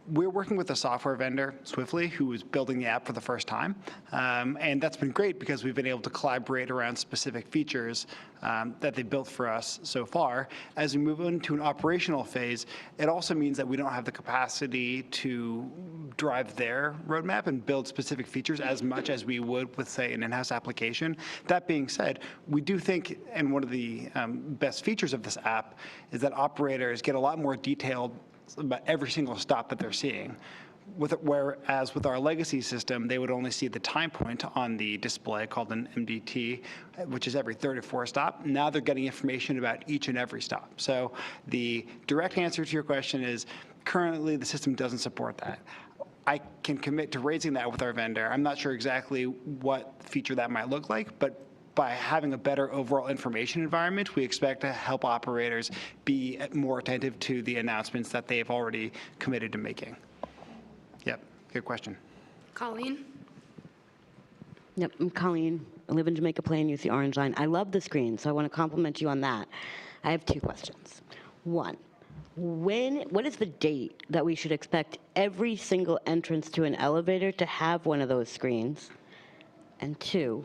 we're working with a software vendor, Swiftly, who is building the app for the first time. And that's been great because we've been able to collaborate around specific features that they built for us so far. As we move into an operational phase, it also means that we don't have the capacity to drive their roadmap and build specific features as much as we would with, say, an in-house application. That being said, we do think, and one of the best features of this app is that operators get a lot more detailed about every single stop that they're seeing. Whereas with our legacy system, they would only see the time point on the display called an MBTA, which is every third or fourth stop. Now they're getting information about each and every stop. So the direct answer to your question is currently the system doesn't support that. I can commit to raising that with our vendor. I'm not sure exactly what feature that might look like, but by having a better overall information environment, we expect to help operators be more attentive to the announcements that they've already committed to making. Yep, good question. Colleen? Yep, I'm Colleen. I live in Jamaica Plain, use the Orange Line. I love the screen, so I want to compliment you on that. I have two questions. One, what is the date that we should expect every single entrance to an elevator to have one of those screens? And two,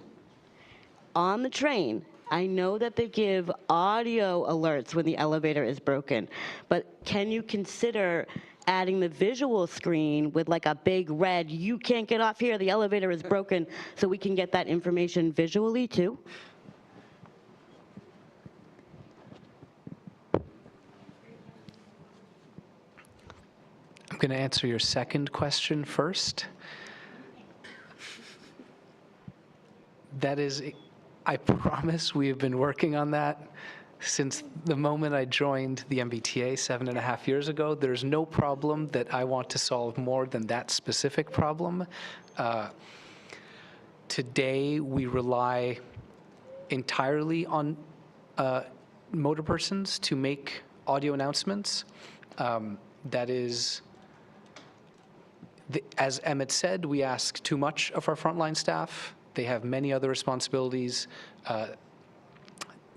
on the train, I know that they give audio alerts when the elevator is broken, but can you consider adding the visual screen with like a big red, you can't get off here, the elevator is broken, so we can get that information visually too? I'm going to answer your second question first. That is, I promise we have been working on that since the moment I joined the MBTA 7.5 years ago. There's no problem that I want to solve more than that specific problem. Today, we rely entirely on motor persons to make audio announcements. That is, as Emmett said, we ask too much of our frontline staff. They have many other responsibilities.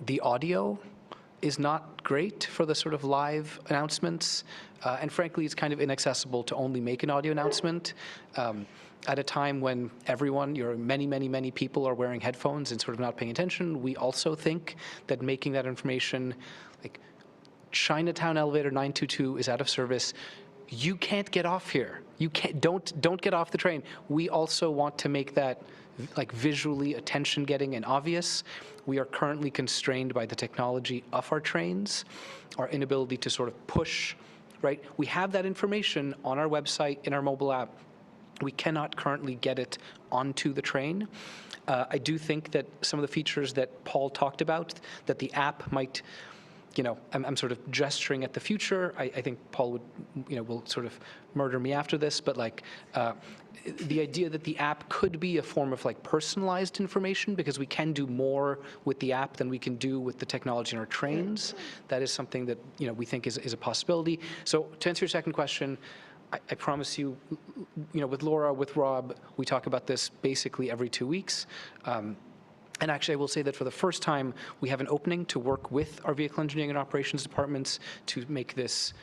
The audio is not great for the sort of live announcements, and frankly, it's kind of inaccessible to only make an audio announcement at a time when everyone, many people are wearing headphones and sort of not paying attention. We also think that making that information, like Chinatown elevator 922 is out of service. You can't get off here. You can't. Don't get off the train. We also want to make that like visually attention-getting and obvious. We are currently constrained by the technology of our trains, our inability to sort of push, right? We have that information on our website, in our mobile app. We cannot currently get it onto the train. I do think that some of the features that Paul talked about, that the app might, I'm sort of gesturing at the future. I think Paul would, will sort of murder me after this, but like the idea that the app could be a form of like personalized information, because we can do more with the app than we can do with the technology in our trains. That is something that, we think is a possibility. So to answer your second question, I promise you, with Laura, with Rob, we talk about this basically every 2 weeks. And actually, I will say that for the first time, we have an opening to work with our vehicle engineering and operations departments to make this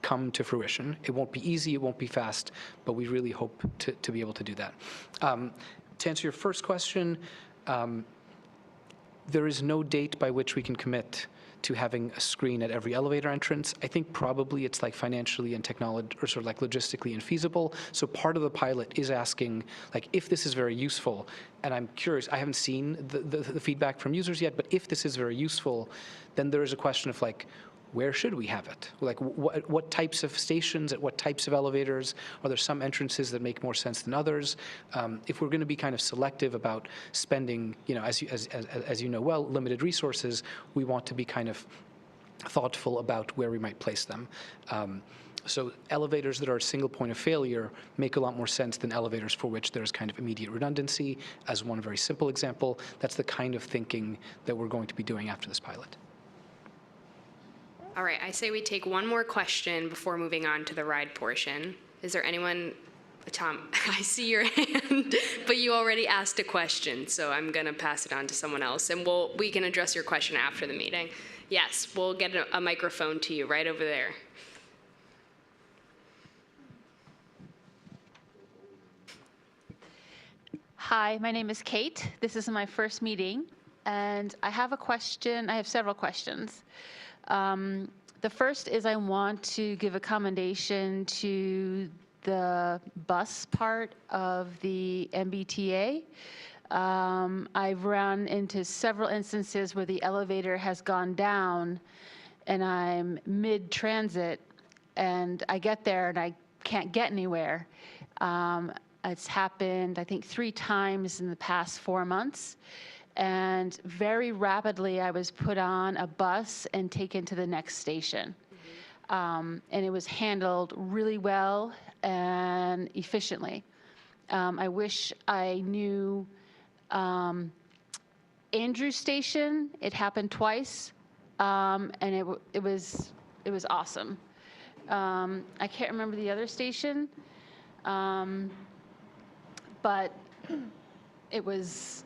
come to fruition. It won't be easy, it won't be fast, but we really hope to be able to do that. To answer your first question, there is no date by which we can commit to having a screen at every elevator entrance. I think probably it's like financially and technology, or sort of like logistically infeasible. So part of the pilot is asking, like, if this is very useful, and I'm curious, I haven't seen the feedback from users yet, but if this is very useful, then there is a question of like, where should we have it? Like, what types of stations, at what types of elevators? Are there some entrances that make more sense than others? If we're going to be kind of selective about spending, as you know well, limited resources, we want to be kind of thoughtful about where we might place them. So elevators that are a single point of failure make a lot more sense than elevators for which there's kind of immediate redundancy. As one very simple example, that's the kind of thinking that we're going to be doing after this pilot. All right, I say we take one more question before moving on to the ride portion. Is there anyone? Tom, I see your hand, but you already asked a question, so I'm going to pass it on to someone else, and we can address your question after the meeting. Yes, we'll get a microphone to you right over there. Hi, my name is Kate. This is my first meeting, and I have a question. I have several questions. The first is I want to give a commendation to the bus part of the MBTA. I've run into several instances where the elevator has gone down and I'm mid-transit and I get there and I can't get anywhere. It's happened, I think, 3 times in the past 4 months. And very rapidly, I was put on a bus and taken to the next station. And it was handled really well and efficiently. I wish I knew Andrew Station. It happened twice, and it was awesome. I can't remember the other station, but it was.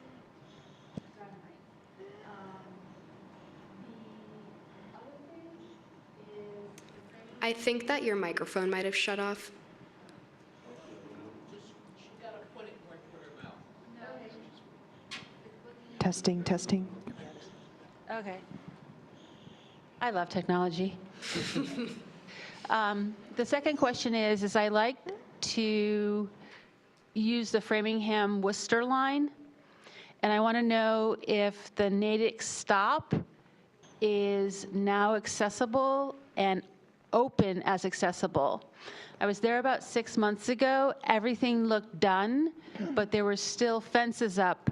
I think that your microphone might have shut off. Testing, testing. Okay. I love technology. The second question is I like to use the Framingham-Worcester line, and I want to know if the Natick stop is now accessible and open as accessible. I was there about 6 months ago. Everything looked done, but there were still fences up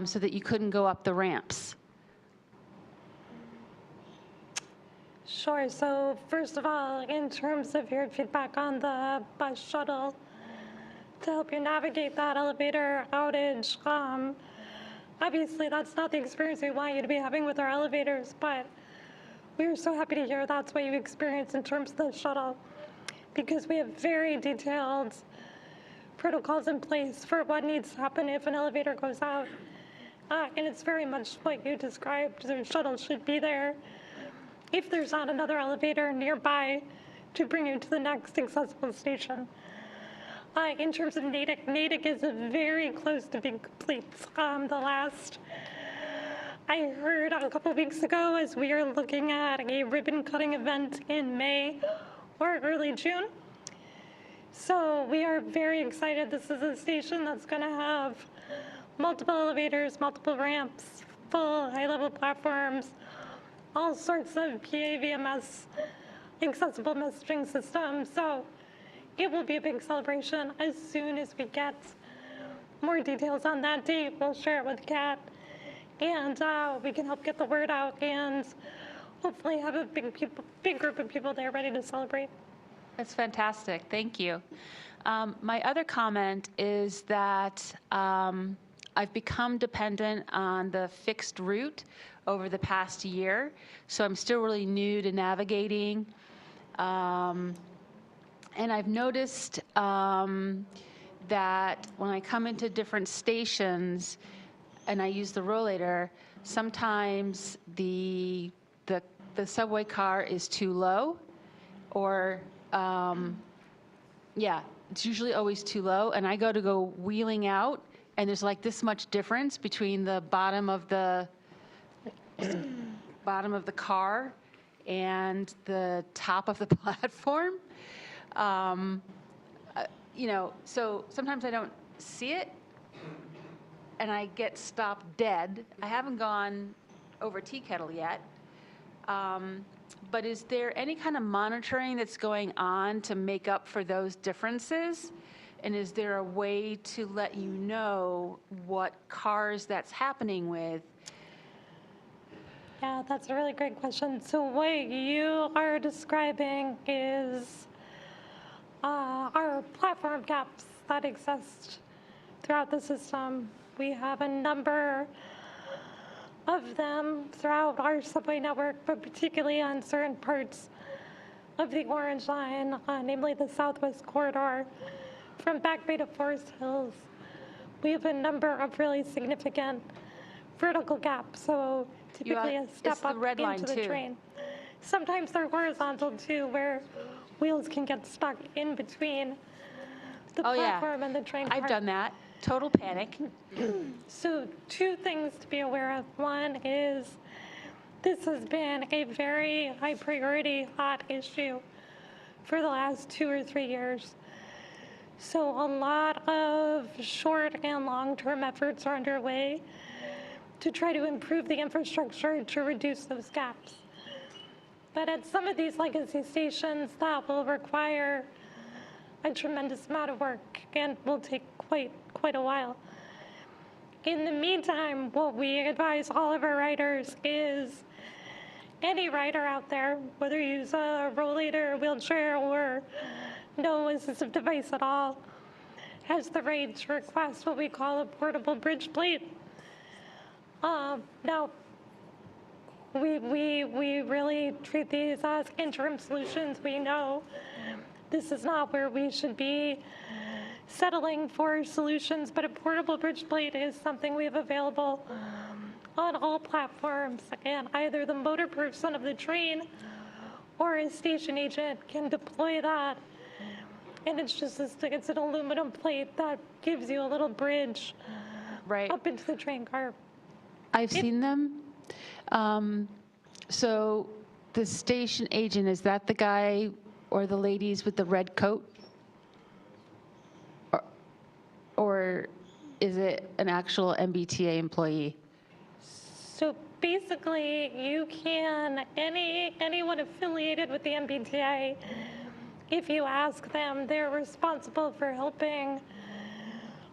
so that you couldn't go up the ramps. Sure. So first of all, in terms of your feedback on the bus shuttle, to help you navigate that elevator outage, obviously that's not the experience we want you to be having with our elevators, but we're so happy to hear that's what you experience in terms of the shuttle, because we have very detailed protocols in place for what needs to happen if an elevator goes out. And it's very much what you described. The shuttle should be there if there's not another elevator nearby to bring you to the next accessible station. In terms of Natick is very close to being complete. The last I heard a couple weeks ago as we are looking at a ribbon cutting event in May or early June. So we are very excited. This is a station that's going to have multiple elevators, multiple ramps, full high-level platforms, all sorts of PA, VMS, accessible messaging systems. So it will be a big celebration. As soon as we get more details on that date, we'll share it with Kat, and we can help get the word out and hopefully have a big group of people there ready to celebrate. That's fantastic. Thank you. My other comment is that I've become dependent on the fixed route over the past year, so I'm still really new to navigating. And I've noticed that when I come into different stations and I use the rollator, sometimes the subway car is too low, or yeah, it's usually always too low, and I go wheeling out, and there's like this much difference between the bottom of the car and the top of the platform. You know, so sometimes I don't see it, and I get stopped dead. I haven't gone over Tea Kettle yet. But is there any kind of monitoring that's going on to make up for those differences? And is there a way to let you know what cars that's happening with? Yeah, that's a really great question. So what you are describing is our platform gaps that exist throughout the system. We have a number of them throughout our subway network, but particularly on certain parts of the Orange Line, namely the Southwest Corridor, from Back Bay to Forest Hills. We have a number of really significant vertical gaps, so typically a step up into the train. Sometimes they're horizontal too, where wheels can get stuck in between the platform and the train car. I've done that. Total panic. So 2 things to be aware of. One is this has been a very high priority, hot issue for the last 2 or 3 years. So a lot of short and long-term efforts are underway to try to improve the infrastructure to reduce those gaps. But at some of these legacy stations, that will require a tremendous amount of work and will take quite a while. In the meantime, what we advise all of our riders is any rider out there, whether you use a rollator, wheelchair, or no assistive device at all, has the right to request what we call a portable bridge plate. Now, we really treat these as interim solutions. We know this is not where we should be settling for solutions, but a portable bridge plate is something we have available on all platforms, and either the motor person of the train or a station agent can deploy that. And it's just it's an aluminum plate that gives you a little bridge up into the train car. I've seen them. So the station agent, is that the guy or the ladies with the red coat? Or is it an actual MBTA employee? So basically, you can, anyone affiliated with the MBTA, if you ask them, they're responsible for helping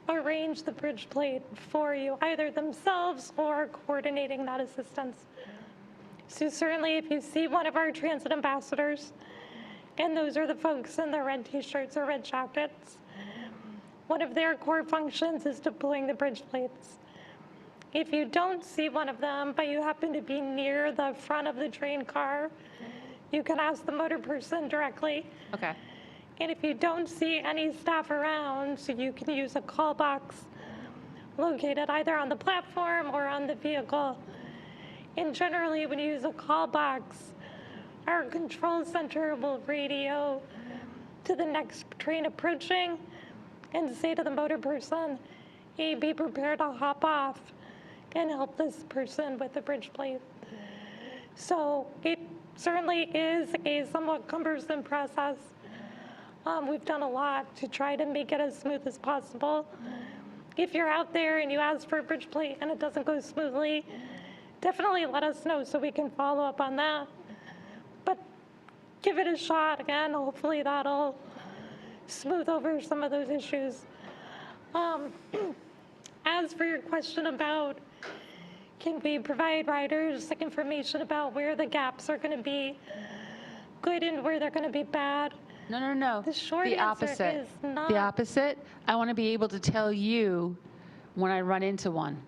arrange the bridge plate for you, either themselves or coordinating that assistance. So certainly if you see one of our transit ambassadors, and those are the folks in the red t-shirts or red jackets, one of their core functions is deploying the bridge plates. If you don't see one of them, but you happen to be near the front of the train car, you can ask the motor person directly. Okay. And if you don't see any staff around, so you can use a call box located either on the platform or on the vehicle. And generally, when you use a call box, our control center will radio to the next train approaching and say to the motor person, hey, be prepared to hop off and help this person with the bridge plate. So it certainly is a somewhat cumbersome process. We've done a lot to try to make it as smooth as possible. If you're out there and you ask for a bridge plate and it doesn't go smoothly, definitely let us know so we can follow up on that. But give it a shot again. Hopefully that'll smooth over some of those issues. As for your question about can we provide riders information about where the gaps are going to be good and where they're going to be bad? No. The short The answer opposite. is not. The opposite. I want to be able to tell you when I run into one.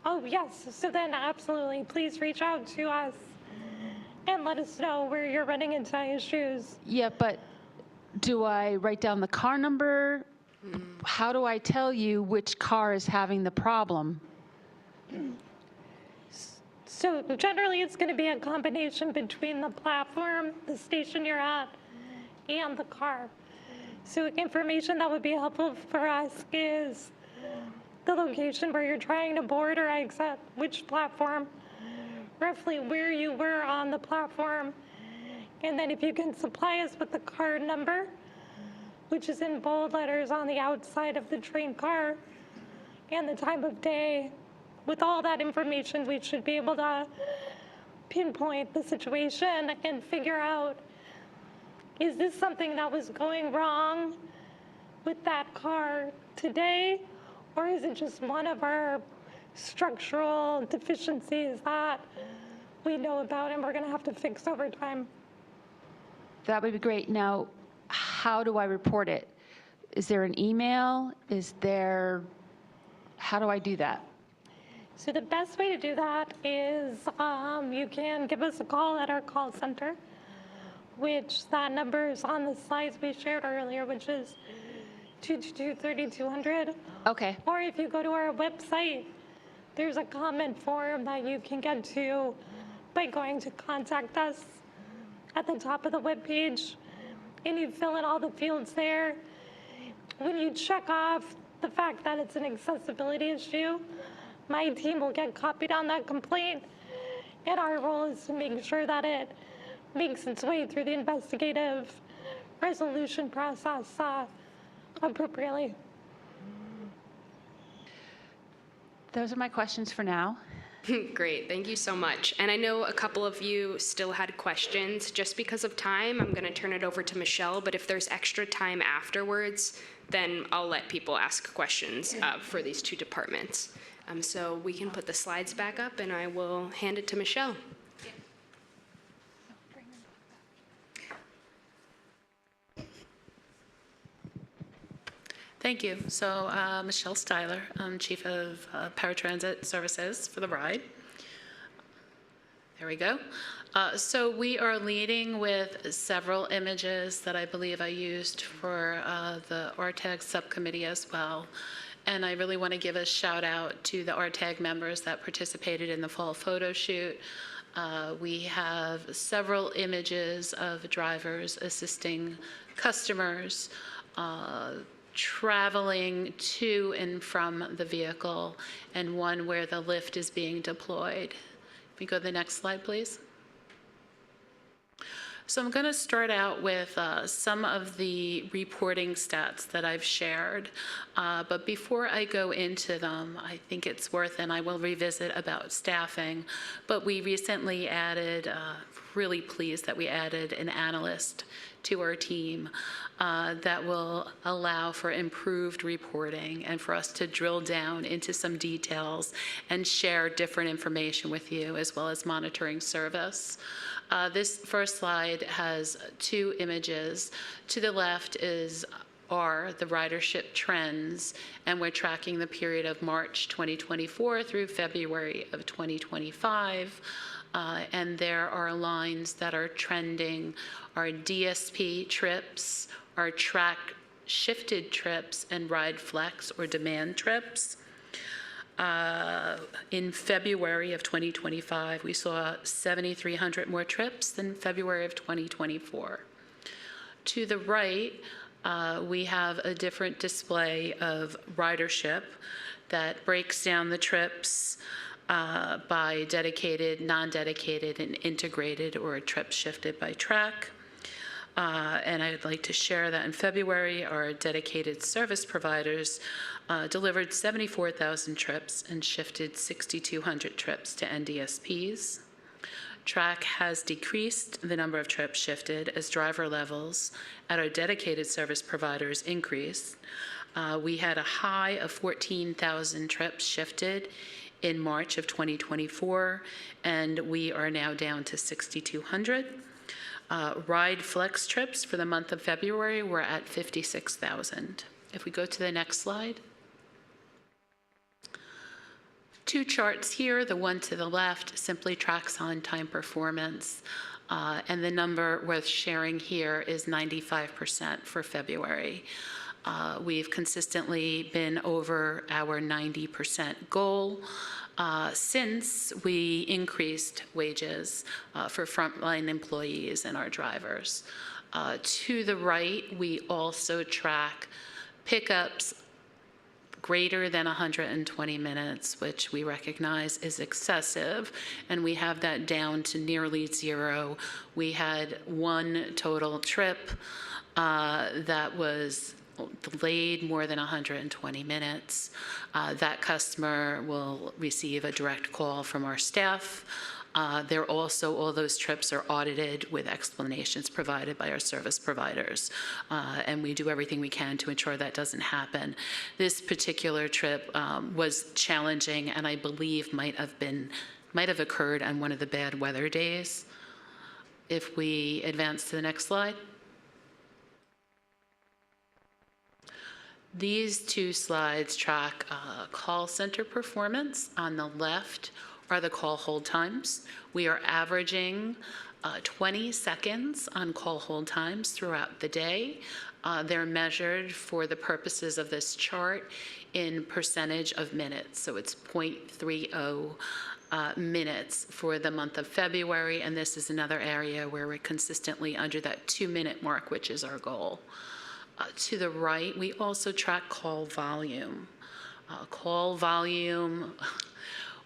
Oh, yes. So then absolutely, please reach out to us and let us know where you're running into issues. Yeah, but do I write down the car number? How do I tell you which car is having the problem? So generally, it's going to be a combination between the platform, the station you're at, and the car. So information that would be helpful for us is the location where you're trying to board or exit, which platform, roughly where you were on the platform, and then if you can supply us with the car number, which is in bold letters on the outside of the train car, and the time of day. With all that information, we should be able to pinpoint the situation and figure out, is this something that was going wrong with that car today, or is it just one of our structural deficiencies that we know about and we're going to have to fix over time? That would be great. Now, how do I report it? Is there an email? How do I do that? So the best way to do that is you can give us a call at our call center, which that number is on the slides we shared earlier, which is 222-3200. Okay. Or if you go to our website, there's a comment form that you can get to by going to contact us at the top of the webpage, and you fill in all the fields there. When you check off the fact that it's an accessibility issue, my team will get copied on that complaint, and our role is to make sure that it makes its way through the investigative resolution process appropriately. Those are my questions for now. Great, thank you so much. And I know a couple of you still had questions. Just because of time, I'm going to turn it over to Michelle, but if there's extra time afterwards, then I'll let people ask questions for these two departments. So we can put the slides back up, and I will hand it to Michelle. Thank you. So Michelle Styler, I'm Chief of Paratransit Services for the RIDE. There we go. So we are leading with several images that I believe I used for the RTAG subcommittee as well. And I really want to give a shout out to the RTAG members that participated in the fall photo shoot. We have several images of drivers assisting customers, traveling to and from the vehicle, and one where the lift is being deployed. If we go to the next slide, please. So I'm going to start out with some of the reporting stats that I've shared. But before I go into them, I think it's worth, and I will revisit about staffing, but we recently added, really pleased that we added an analyst to our team that will allow for improved reporting and for us to drill down into some details and share different information with you, as well as monitoring service. This first slide has two images. To the left are the ridership trends, and we're tracking the period of March 2024 through February of 2025. And there are lines that are trending, our DSP trips, our track shifted trips, and ride flex or demand trips. In February of 2025, we saw 7,300 more trips than February of 2024. To the right, we have a different display of ridership that breaks down the trips by dedicated, non-dedicated, and integrated, or trips shifted by track. And I'd like to share that in February, our dedicated service providers delivered 74,000 trips and shifted 6,200 trips to NDSPs. Track has decreased the number of trips shifted as driver levels at our dedicated service providers increased. We had a high of 14,000 trips shifted in March of 2024, and we are now down to 6,200. Ride flex trips for the month of February were at 56,000. If we go to the next slide. Two charts here. The one to the left simply tracks on-time performance, and the number worth sharing here is 95% for February. We've consistently been over our 90% goal since we increased wages for frontline employees and our drivers. To the right, we also track pickups greater than 120 minutes, which we recognize is excessive, and we have that down to nearly zero. We had one total trip that was delayed more than 120 minutes. That customer will receive a direct call from our staff. All those trips are audited with explanations provided by our service providers. And we do everything we can to ensure that doesn't happen. This particular trip was challenging, and I believe might have occurred on one of the bad weather days. If we advance to the next slide. These two slides track call center performance. On the left are the call hold times. We are averaging 20 seconds on call hold times throughout the day. They're measured for the purposes of this chart in percentage of minutes. So it's 0.30 minutes for the month of February, and this is another area where we're consistently under that 2-minute mark, which is our goal. To the right, we also track call volume.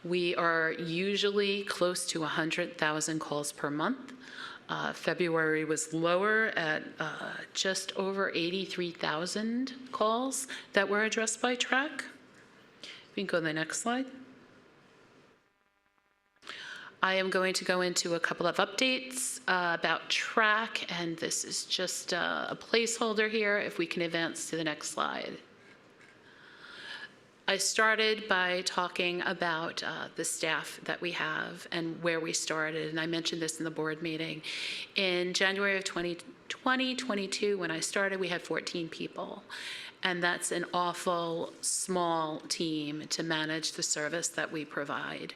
We are usually close to 100,000 calls per month. February was lower at just over 83,000 calls that were addressed by track. We can go to the next slide. I am going to go into a couple of updates about track, and this is just a placeholder here. If we can advance to the next slide. I started by talking about the staff that we have and where we started, and I mentioned this in the board meeting. In January of 2022, when I started, we had 14 people. And that's an awful small team to manage the service that we provide.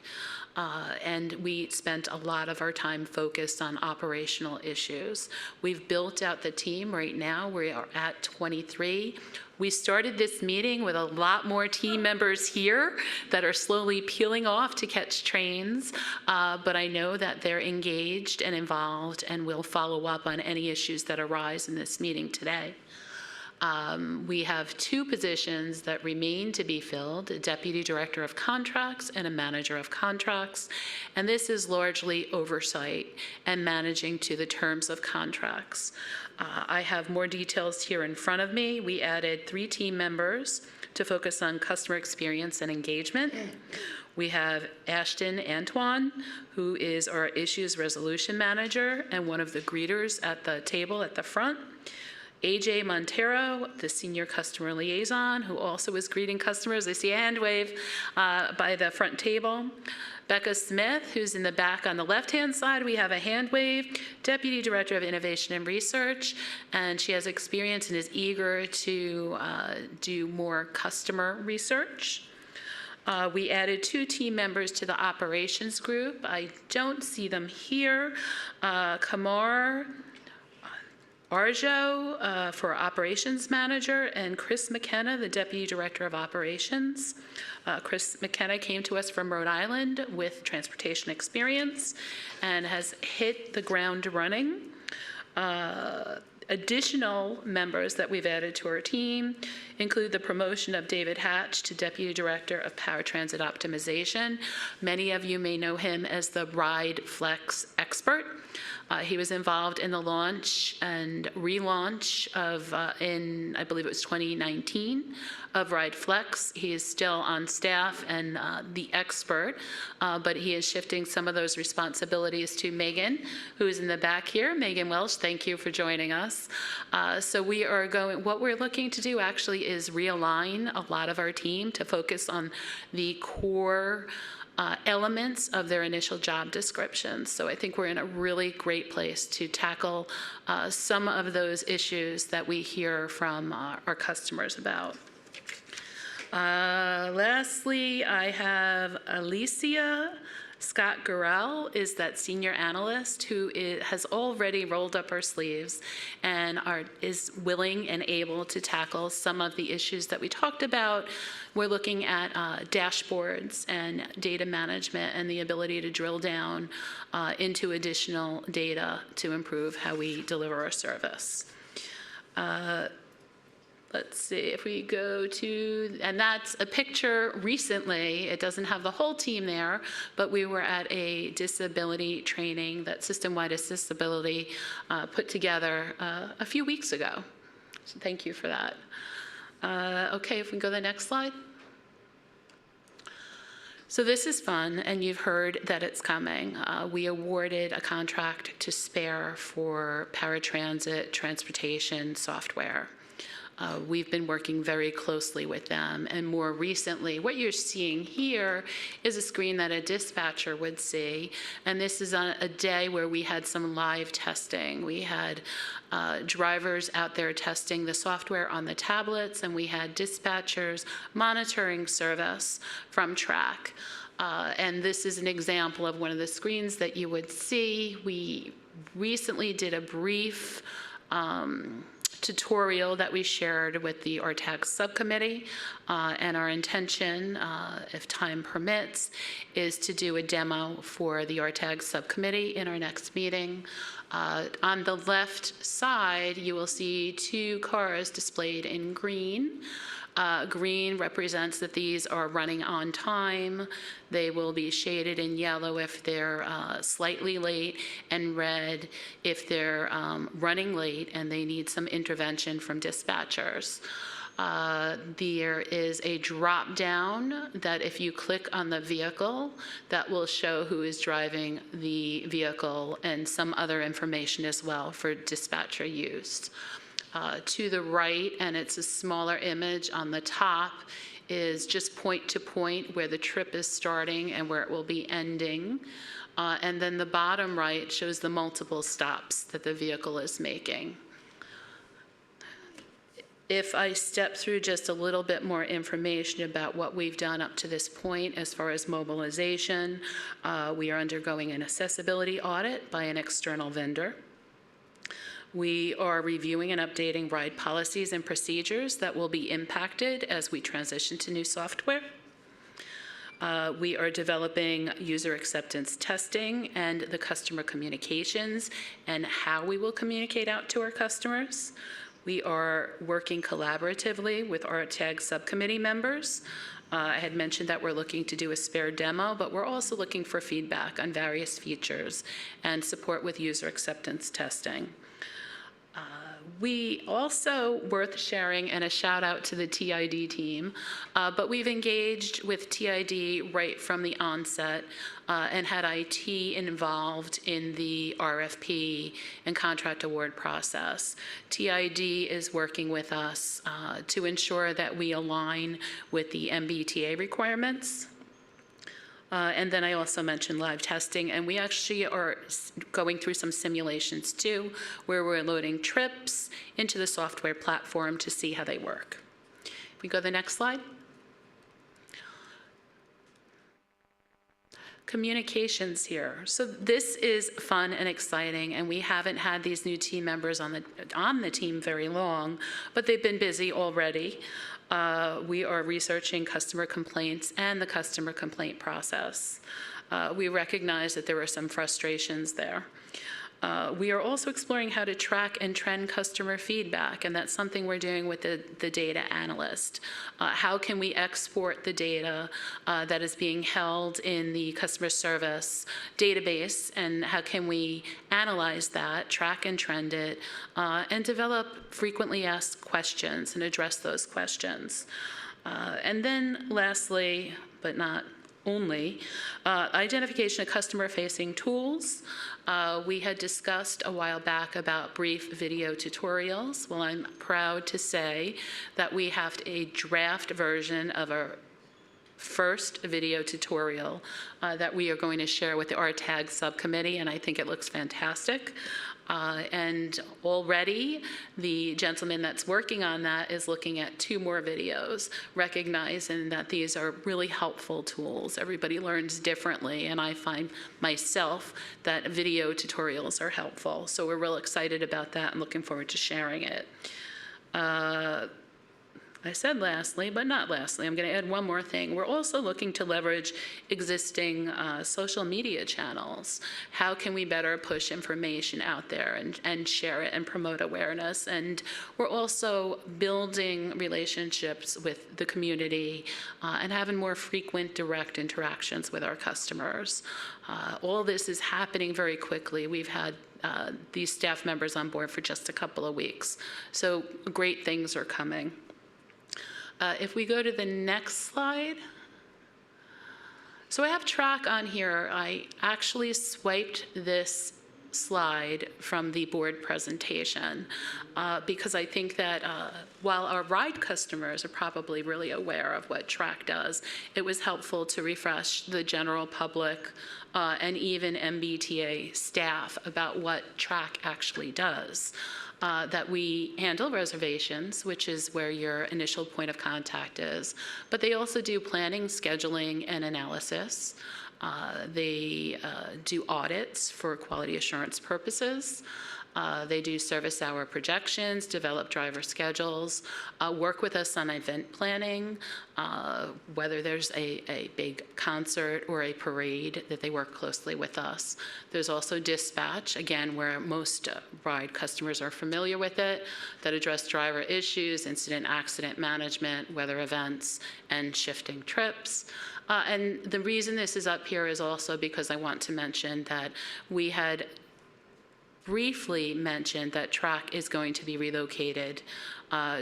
And we spent a lot of our time focused on operational issues. We've built out the team. Right now, we are at 23. We started this meeting with a lot more team members here that are slowly peeling off to catch trains, but I know that they're engaged and involved and will follow up on any issues that arise in this meeting today. We have 2 positions that remain to be filled, a Deputy Director of Contracts and a Manager of Contracts, and this is largely oversight and managing to the terms of contracts. I have more details here in front of me. We added 3 team members to focus on customer experience and engagement. We have Ashton Antoine, who is our Issues Resolution Manager and one of the greeters at the table at the front. AJ Montero, the Senior Customer Liaison, who also is greeting customers. I see a hand wave by the front table. Becca Smith, who's in the back on the left-hand side, we have a hand wave, Deputy Director of Innovation and Research, and she has experience and is eager to do more customer research. We added 2 team members to the operations group. I don't see them here. Kamar Arjo for Operations Manager, and Chris McKenna, the Deputy Director of Operations. Chris McKenna came to us from Rhode Island with transportation experience and has hit the ground running. Additional members that we've added to our team include the promotion of David Hatch to Deputy Director of Power Transit Optimization. Many of you may know him as the Ride Flex expert. He was involved in the launch and relaunch of, I believe it was 2019, of Ride Flex. He is still on staff and the expert, but he is shifting some of those responsibilities to Megan, who is in the back here. Megan Welsh, thank you for joining us. So we are going, what we're looking to do actually is realign a lot of our team to focus on the core elements of their initial job descriptions. So I think we're in a really great place to tackle some of those issues that we hear from our customers about. Lastly, I have Alicia Scott Gurrell is that senior analyst who has already rolled up her sleeves and is willing and able to tackle some of the issues that we talked about. We're looking at dashboards and data management and the ability to drill down into additional data to improve how we deliver our service. Let's see if we go to, and that's a picture recently. It doesn't have the whole team there, but we were at a disability training that System-Wide Accessibility put together a few weeks ago. So thank you for that. Okay, if we can go to the next slide. So this is fun, and you've heard that it's coming. We awarded a contract to Spare for paratransit transportation software. We've been working very closely with them, and more recently, what you're seeing here is a screen that a dispatcher would see, and this is on a day where we had some live testing. We had drivers out there testing the software on the tablets, and we had dispatchers monitoring service from track. And this is an example of one of the screens that you would see. We recently did a brief tutorial that we shared with the RTAG subcommittee, and our intention, if time permits, is to do a demo for the RTAG subcommittee in our next meeting. On the left side, you will see 2 cars displayed in green. Green represents that these are running on time. They will be shaded in yellow if they're slightly late, and red if they're running late and they need some intervention from dispatchers. There is a drop down that if you click on the vehicle, that will show who is driving the vehicle and some other information as well for dispatcher use. To the right, and it's a smaller image on the top, is just point to point where the trip is starting and where it will be ending. And then the bottom right shows the multiple stops that the vehicle is making. If I step through just a little bit more information about what we've done up to this point as far as mobilization, we are undergoing an accessibility audit by an external vendor. We are reviewing and updating ride policies and procedures that will be impacted as we transition to new software. We are developing user acceptance testing and the customer communications and how we will communicate out to our customers. We are working collaboratively with RTAG subcommittee members. I had mentioned that we're looking to do a spare demo, but we're also looking for feedback on various features and support with user acceptance testing. We also, worth sharing, and a shout out to the TID team, but we've engaged with TID right from the onset and had IT involved in the RFP and contract award process. TID is working with us to ensure that we align with the MBTA requirements. And then I also mentioned live testing, and we actually are going through some simulations too, where we're loading trips into the software platform to see how they work. If we go to the next slide. Communications here. So this is fun and exciting, and we haven't had these new team members on the team very long, but they've been busy already. We are researching customer complaints and the customer complaint process. We recognize that there were some frustrations there. We are also exploring how to track and trend customer feedback, and that's something we're doing with the data analyst. How can we export the data that is being held in the customer service database, and how can we analyze that, track and trend it, and develop frequently asked questions and address those questions. And then lastly, but not only, identification of customer-facing tools. We had discussed a while back about brief video tutorials. Well, I'm proud to say that we have a draft version of our first video tutorial that we are going to share with the RTAG subcommittee, and I think it looks fantastic. And already the gentleman that's working on that is looking at 2 more videos, recognizing that these are really helpful tools. Everybody learns differently, and I find myself that video tutorials are helpful. So we're real excited about that and looking forward to sharing it. I said lastly, but not lastly, I'm going to add one more thing. We're also looking to leverage existing social media channels. How can we better push information out there and share it and promote awareness? And we're also building relationships with the community and having more frequent direct interactions with our customers. All this is happening very quickly. We've had these staff members on board for just a couple of weeks. So great things are coming. If we go to the next slide. So I have track on here. I actually swiped this slide from the board presentation because I think that while our ride customers are probably really aware of what track does, it was helpful to refresh the general public and even MBTA staff about what track actually does. That we handle reservations, which is where your initial point of contact is, but they also do planning, scheduling, and analysis. They do audits for quality assurance purposes. They do service hour projections, develop driver schedules, work with us on event planning, whether there's a big concert or a parade, that they work closely with us. There's also dispatch, again, where most ride customers are familiar with it, that address driver issues, incident accident management, weather events, and shifting trips. And the reason this is up here is also because I want to mention that we had briefly mentioned that track is going to be relocated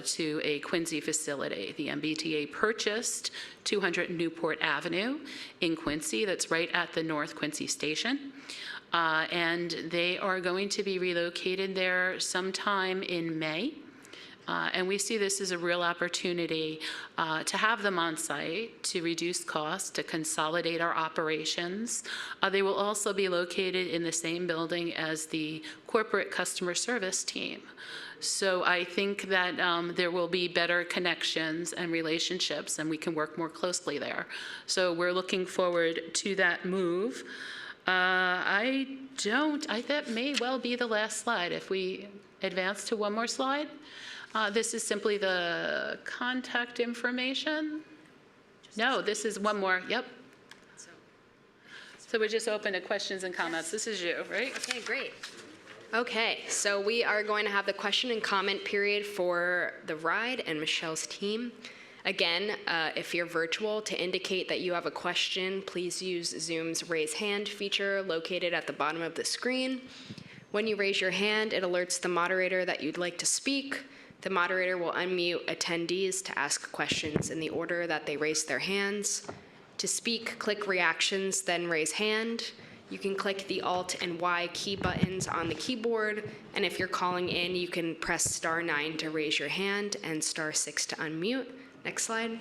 to a Quincy facility. The MBTA purchased 200 Newport Avenue in Quincy. That's right at the North Quincy station. And they are going to be relocated there sometime in May. And we see this as a real opportunity to have them on site, to reduce costs, to consolidate our operations. They will also be located in the same building as the corporate customer service team. So I think that there will be better connections and relationships, and we can work more closely there. So we're looking forward to that move. That may well be the last slide. If we advance to one more slide. This is simply the contact information. No, this is one more, yep. So we're just open to questions and comments. This is you, right? Okay, great. Okay, so we are going to have the question and comment period for the ride and Michelle's team. Again, if you're virtual, to indicate that you have a question, please use Zoom's raise hand feature located at the bottom of the screen. When you raise your hand, it alerts the moderator that you'd like to speak. The moderator will unmute attendees to ask questions in the order that they raise their hands. To speak, click reactions, then raise hand. You can click the Alt and Y key buttons on the keyboard, and if you're calling in, you can press *9 to raise your hand and *6 to unmute. Next slide.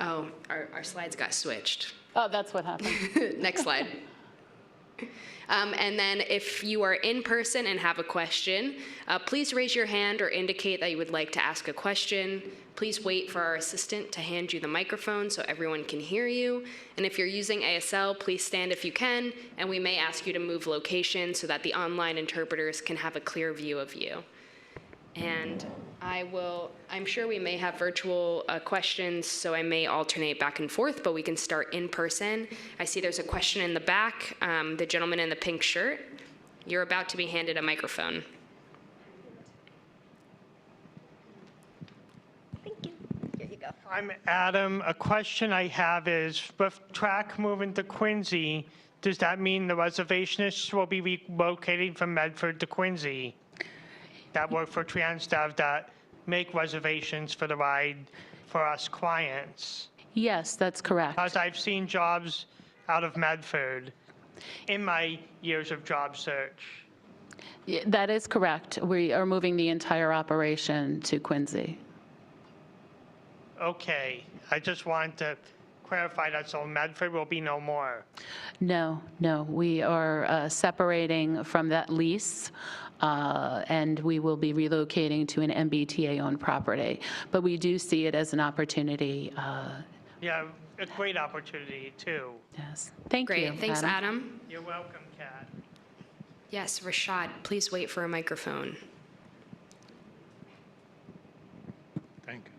Oh, our slides got switched. Oh, that's what happened. Next slide. And then if you are in person and have a question, please raise your hand or indicate that you would like to ask a question. Please wait for our assistant to hand you the microphone so everyone can hear you. And if you're using ASL, please stand if you can, and we may ask you to move location so that the online interpreters can have a clear view of you. And I'm sure we may have virtual questions, so I may alternate back and forth, but we can start in person. I see there's a question in the back, the gentleman in the pink shirt. You're about to be handed a microphone. I'm Adam. A question I have is, with track moving to Quincy, does that mean the reservationists will be relocating from Medford to Quincy that work for TransDev that make reservations for the ride for us clients? Yes, that's correct. Because I've seen jobs out of Medford in my years of job search. Yeah, that is correct. We are moving the entire operation to Quincy. Okay, I just wanted to clarify that, so Medford will be no more. No, we are separating from that lease, and we will be relocating to an MBTA-owned property. But we do see it as an opportunity. Yeah, a great opportunity, too. Yes, thank you. Great, thanks, Adam. You're welcome, Kat. Yes, Rashad, please wait for a microphone. Thank you.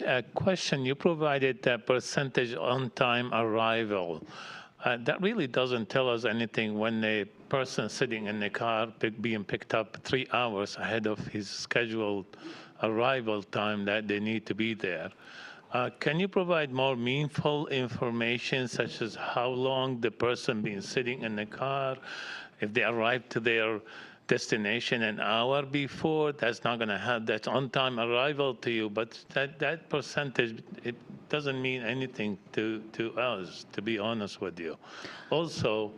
A question, you provided a percentage on-time arrival. That really doesn't tell us anything when a person sitting in the car being picked up 3 hours ahead of his scheduled arrival time that they need to be there. Can you provide more meaningful information, such as how long the person been sitting in the car, if they arrived to their destination an hour before? That's not going to have that on-time arrival to you, but that percentage, it doesn't mean anything to us, to be honest with you. Also,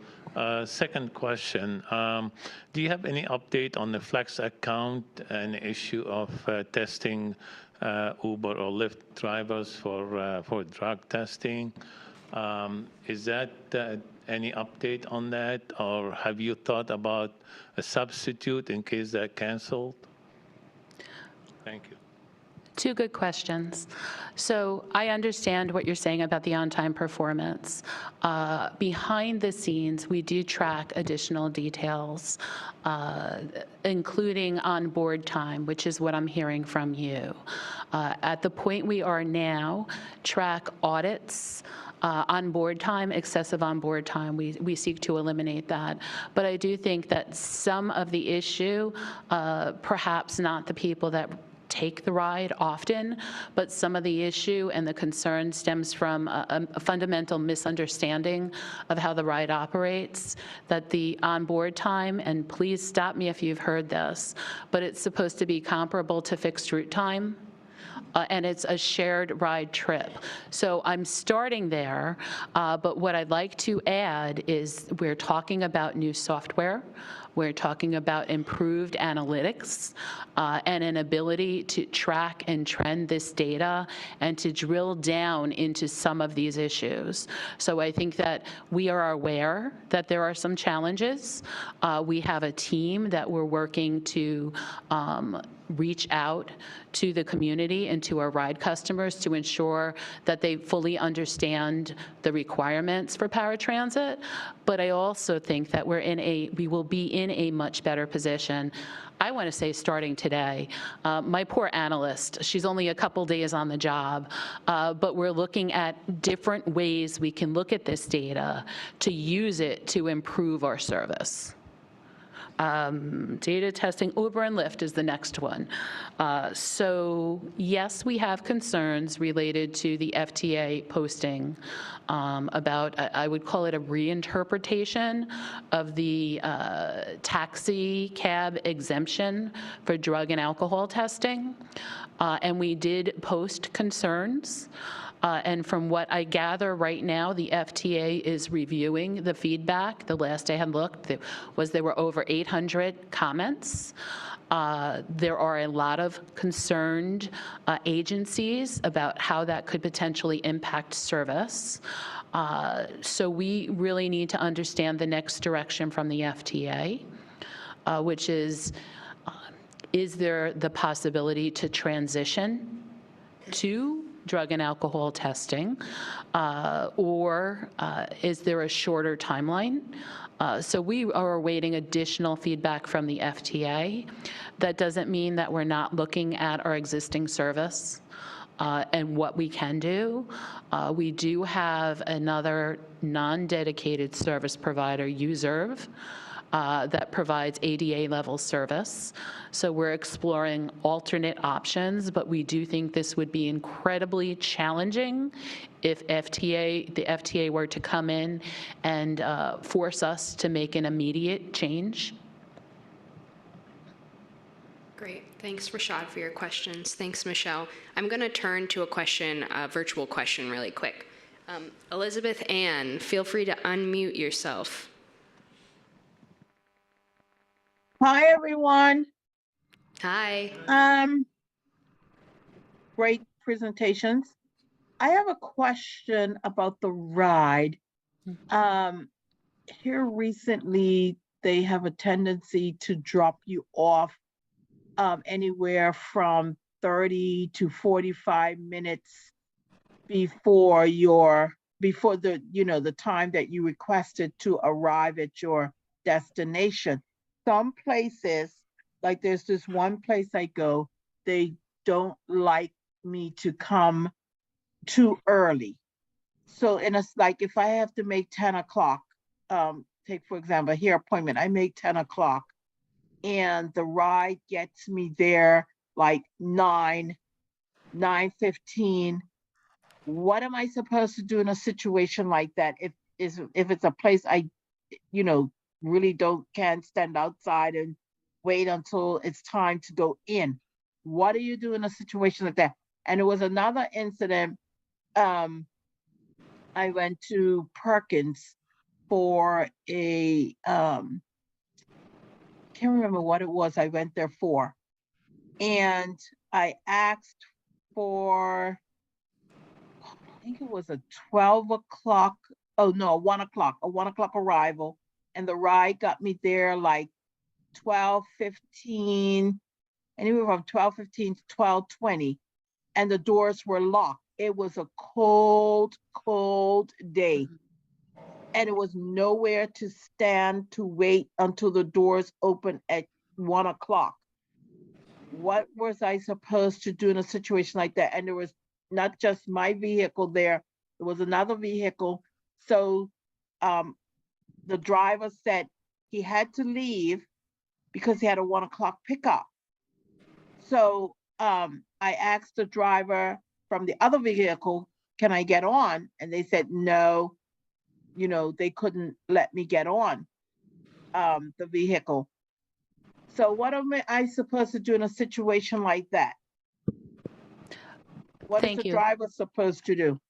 second question, do you have any update on the Flex account and issue of testing Uber or Lyft drivers for drug testing? Is that any update on that, or have you thought about a substitute in case they're canceled? Thank you. Two good questions. So I understand what you're saying about the on-time performance. Behind the scenes, we do track additional details, including on-board time, which is what I'm hearing from you. At the point we are now, track audits, on-board time, excessive on-board time, we seek to eliminate that. But I do think that some of the issue, perhaps not the people that take the ride often, but some of the issue and the concern stems from a fundamental misunderstanding of how the ride operates, that the onboard time, and please stop me if you've heard this, but it's supposed to be comparable to fixed route time. And it's a shared ride trip. So I'm starting there, but what I'd like to add is we're talking about new software. We're talking about improved analytics and an ability to track and trend this data and to drill down into some of these issues. So I think that we are aware that there are some challenges. We have a team that we're working to reach out to the community and to our ride customers to ensure that they fully understand the requirements for paratransit. But I also think that we will be in a much better position, I want to say, starting today. My poor analyst, she's only a couple days on the job, but we're looking at different ways we can look at this data to use it to improve our service. Data testing, Uber and Lyft is the next one. So yes, we have concerns related to the FTA posting about, I would call it a reinterpretation of the taxi cab exemption for drug and alcohol testing. And we did post concerns. And from what I gather right now, the FTA is reviewing the feedback. The last I had looked, there were over 800 comments. There are a lot of concerned agencies about how that could potentially impact service. So we really need to understand the next direction from the FTA, which is there the possibility to transition to drug and alcohol testing, or is there a shorter timeline? So we are awaiting additional feedback from the FTA. That doesn't mean that we're not looking at our existing service and what we can do. We do have another non-dedicated service provider, Userve, that provides ADA level service. So we're exploring alternate options, but we do think this would be incredibly challenging if the FTA were to come in and force us to make an immediate change. Great. Thanks, Rashad, for your questions. Thanks, Michelle. I'm going to turn to a virtual question really quick. Elizabeth Ann, feel free to unmute yourself. Hi, everyone. Hi. Great presentations. I have a question about the ride. Here recently, they have a tendency to drop you off anywhere from 30 to 45 minutes before the time that you requested to arrive at your destination. Some places, like there's this one place I go, they don't like me to come too early. So, and it's like if I have to make 10 o'clock, take for example, hair appointment, I make 10 o'clock and the ride gets me there like 9:15. What am I supposed to do in a situation like that? If it's a place I, really can't stand outside and wait until it's time to go in. What do you do in a situation like that? And it was another incident. I went to Perkins for a, can't remember what it was I went there for. And I asked for, I think it was a 12 o'clock, a 1 o'clock arrival. And the ride got me there like 12:15, anywhere from 12:15 to 12:20, and the doors were locked. It was a cold, cold day, and it was nowhere to stand to wait until the doors open at 1 o'clock. What was I supposed to do in a situation like that? And there was not just my vehicle there, there was another vehicle. So the driver said he had to leave because he had a 1 o'clock pickup. So I asked the driver from the other vehicle, can I get on? And they said, no, they couldn't let me get on the vehicle. So what am I supposed to do in a situation like that? What is the driver supposed to do?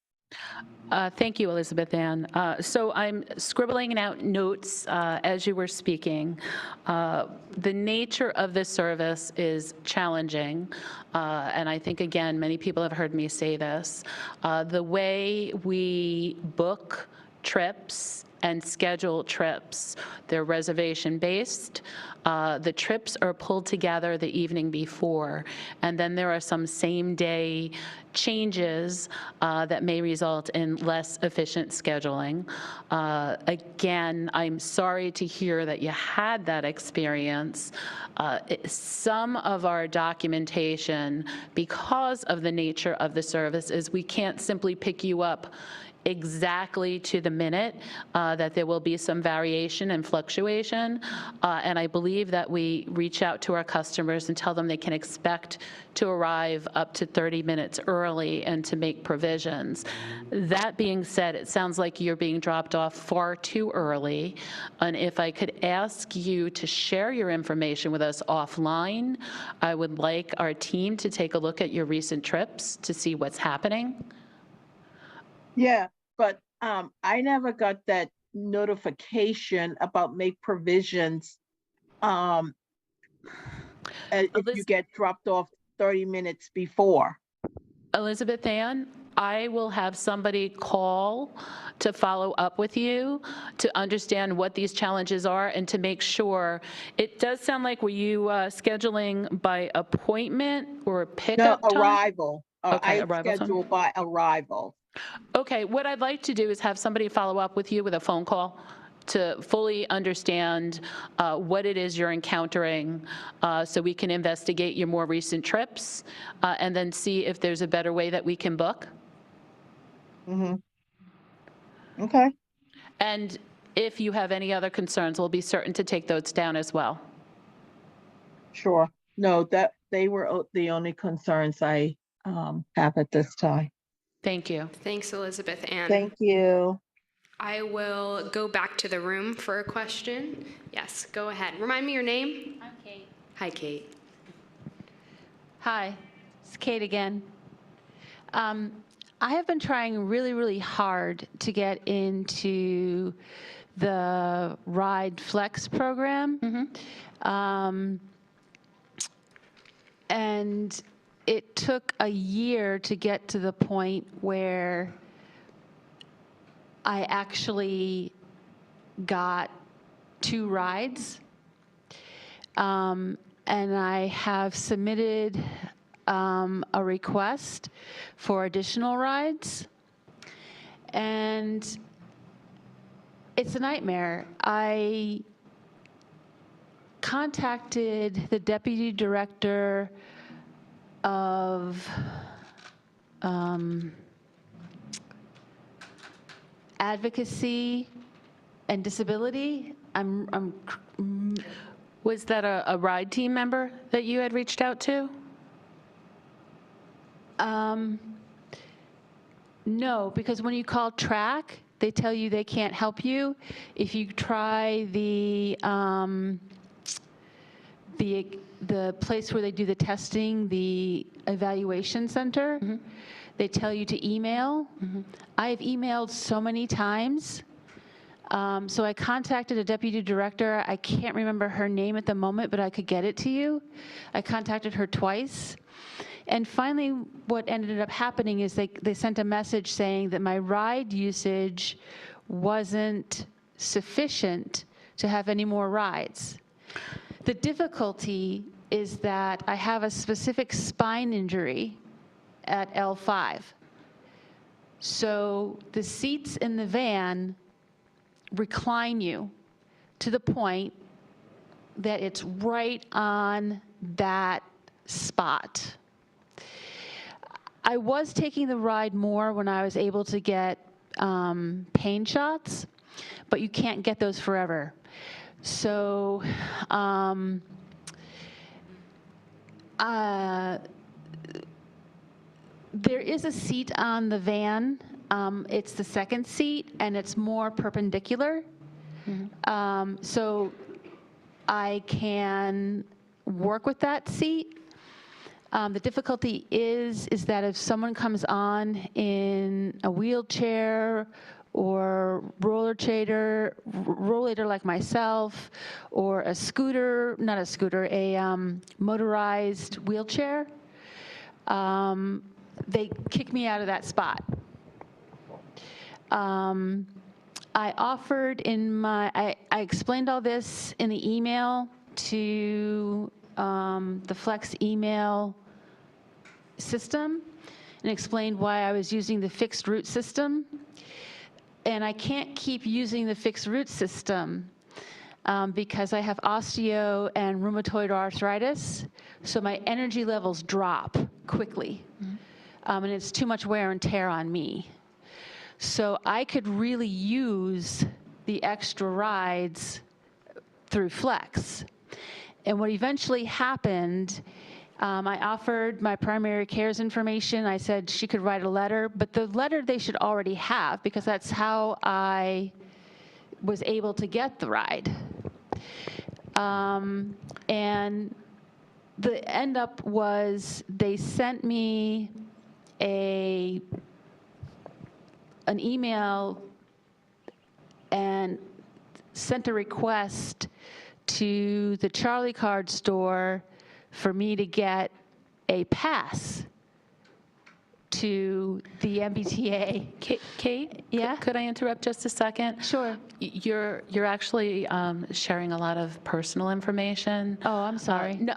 Thank you, Elizabeth Ann. So I'm scribbling out notes as you were speaking. The nature of this service is challenging, and I think, again, many people have heard me say this. The way we book trips and schedule trips. They're reservation-based. The trips are pulled together the evening before, and then there are some same-day changes that may result in less efficient scheduling. Again, I'm sorry to hear that you had that experience. Some of our documentation, because of the nature of the service, is we can't simply pick you up exactly to the minute, that there will be some variation and fluctuation. And I believe that we reach out to our customers and tell them they can expect to arrive up to 30 minutes early and to make provisions. That being said, it sounds like you're being dropped off far too early. And if I could ask you to share your information with us offline, I would like our team to take a look at your recent trips to see what's happening. Yeah, but I never got that notification about make provisions. If you get dropped off 30 minutes before. Elizabeth Ann, I will have somebody call to follow up with you to understand what these challenges are and to make sure. It does sound like, were you scheduling by appointment or pickup No, time? arrival. Okay, I arrival time. schedule by arrival. Okay, what I'd like to do is have somebody follow up with you with a phone call to fully understand what it is you're encountering, so we can investigate your more recent trips and then see if there's a better way that we can book. Okay. And if you have any other concerns, we'll be certain to take those down as well. Sure. No, that they were the only concerns I have at this time. Thank you. Thanks, Elizabeth Ann. Thank you. I will go back to the room for a question. Yes, go ahead. Remind me your name. I'm Kate. Hi, Kate. Hi, it's Kate again. I have been trying really, really hard to get into the Ride Flex program. And it took a year to get to the point where I actually got 2 rides. And I have submitted a request for additional rides. And it's a nightmare. I contacted the deputy director of advocacy and disability. Was that a RIDE team member that you had reached out to? No, because when you call TRAC, they tell you they can't help you. If you try the place where they do the testing, the evaluation center, they tell you to email. I've emailed so many times. So I contacted a deputy director. I can't remember her name at the moment, but I could get it to you. I contacted her twice. And finally, what ended up happening is they sent a message saying that my ride usage wasn't sufficient to have any more rides. The difficulty is that I have a specific spine injury at L5. So the seats in the van recline you to the point that it's right on that spot. I was taking the ride more when I was able to get pain shots, but you can't get those forever. So there is a seat on the van. It's the second seat, and it's more perpendicular. So I can work with that seat. The difficulty is that if someone comes on in a wheelchair or rollator like myself, or a scooter, not a scooter, a motorized wheelchair, they kick me out of that spot. I offered in my, I explained all this in the email to the Flex email system and explained why I was using the fixed route system. And I can't keep using the fixed route system because I have osteo and rheumatoid arthritis, so my energy levels drop quickly. And it's too much wear and tear on me. So I could really use the extra rides through Flex. And what eventually happened, I offered my primary care's information. I said she could write a letter, but the letter they should already have because that's how I was able to get the ride. And the end up was they sent me an email and sent a request to the Charlie Card store for me to get a pass to the MBTA. Kate? Yeah? Could I interrupt just a second? Sure. You're actually sharing a lot of personal information. Oh, I'm sorry. No,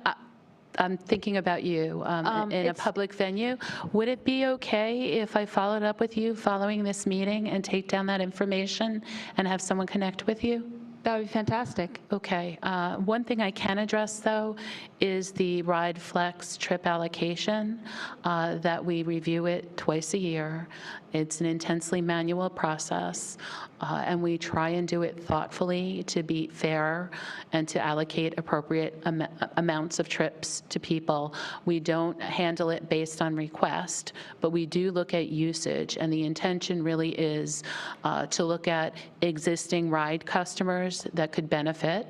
I'm thinking about you in a it's- public venue. Would it be okay if I followed up with you following this meeting and take down that information and have someone connect with you? That would be fantastic. Okay. One thing I can address, though, is the Ride Flex trip allocation, that we review it twice a year. It's an intensely manual process, and we try and do it thoughtfully to be fair and to allocate appropriate amounts of trips to people. We don't handle it based on request, but we do look at usage, and the intention really is to look at existing ride customers that could benefit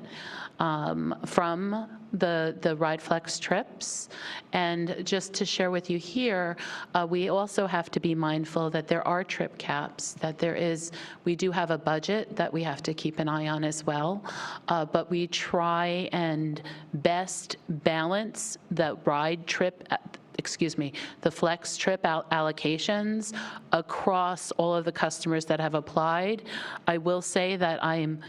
from the Ride Flex trips. And just to share with you here, we also have to be mindful that there are trip caps, that we do have a budget that we have to keep an eye on as well. But we try and best balance the the Flex trip allocations across all of the customers that have applied. I will say that I am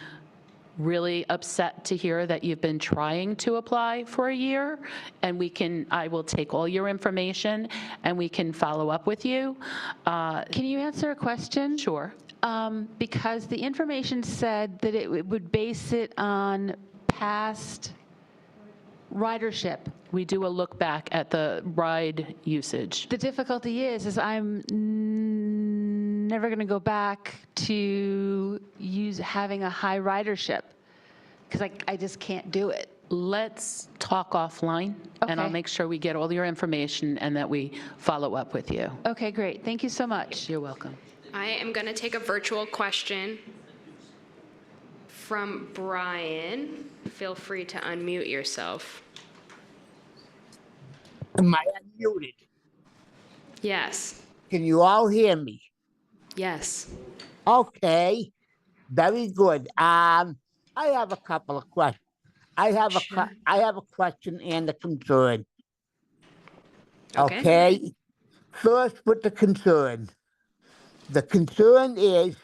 really upset to hear that you've been trying to apply for a year, and I will take all your information and we can follow up with you. Can you answer a question? Sure. Because the information said that it would base it on past ridership. We do a look back at the ride usage. The difficulty is I'm never going to go back to having a high ridership because I just can't do it. Let's talk offline, and I'll Okay. make sure we get all your information and that we follow up with you. Okay, great. Thank you so much. You're welcome. I am going to take a virtual question from Brian. Feel free to unmute yourself. Am I unmuted? Yes. Can you all hear me? Yes. Okay, very good. I have a couple of questions. I have a question and a concern. Okay. First, with the concern. The concern is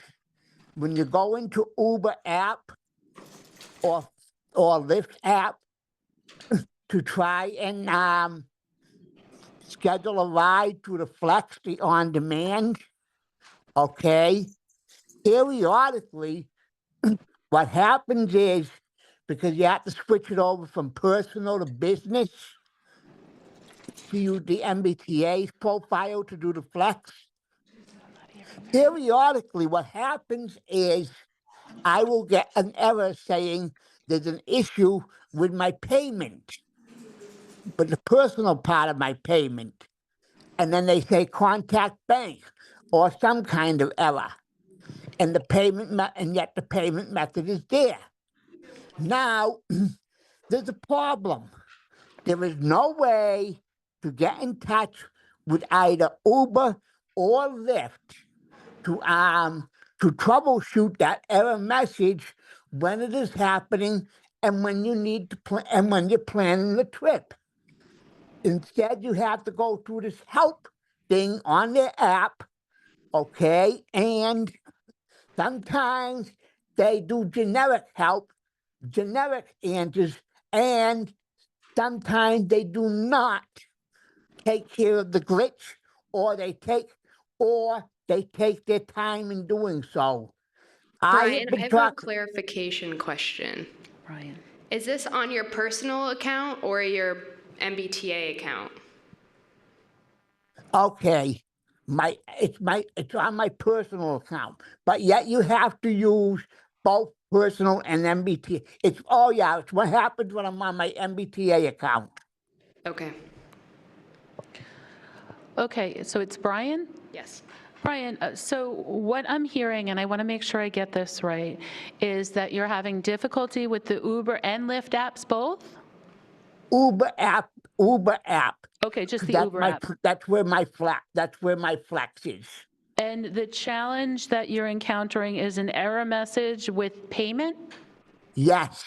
when you go into Uber app or Lyft app to try and schedule a ride through the Flex, the on-demand, okay? Periodically, what happens is, because you have to switch it over from personal to business, to use the MBTA profile to do the Flex, periodically what happens is I will get an error saying there's an issue with my payment, with the personal part of my payment. And then they say contact bank or some kind of error. And yet the payment method is there. Now, there's a problem. There is no way to get in touch with either Uber or Lyft to troubleshoot that error message when it is happening and when you need to and when you're planning the trip. Instead, you have to go through this help thing on their app, okay? And Sometimes they do generic help, generic answers, and sometimes they do not take care of the glitch, or they take their time in doing so. I have Brian, I been have a talking. clarification question. Brian. Is this on your personal account or your MBTA account? Okay, it's on my personal account, but yet you have to use both personal and MBTA. It's what happens when I'm on my MBTA account. Okay. Okay, so it's Brian? Yes. Brian, so what I'm hearing, and I want to make sure I get this right, is that you're having difficulty with the Uber and Lyft apps both? Uber app. Okay, just 'Cause the that's Uber my app. that's where my flex is. And the challenge that you're encountering is an error message with payment? Yes.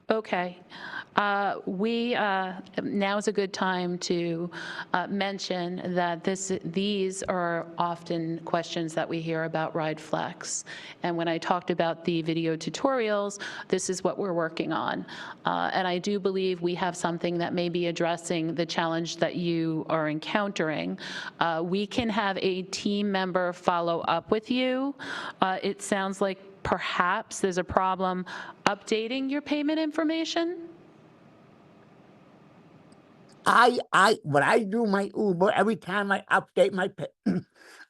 Okay. Now is a good time to mention that these are often questions that we hear about RideFlex. And when I talked about the video tutorials, this is what we're working on. And I do believe we have something that may be addressing the challenge that you are encountering. We can have a team member follow up with you. It sounds like perhaps there's a problem updating your payment information? When I do my Uber, every time I update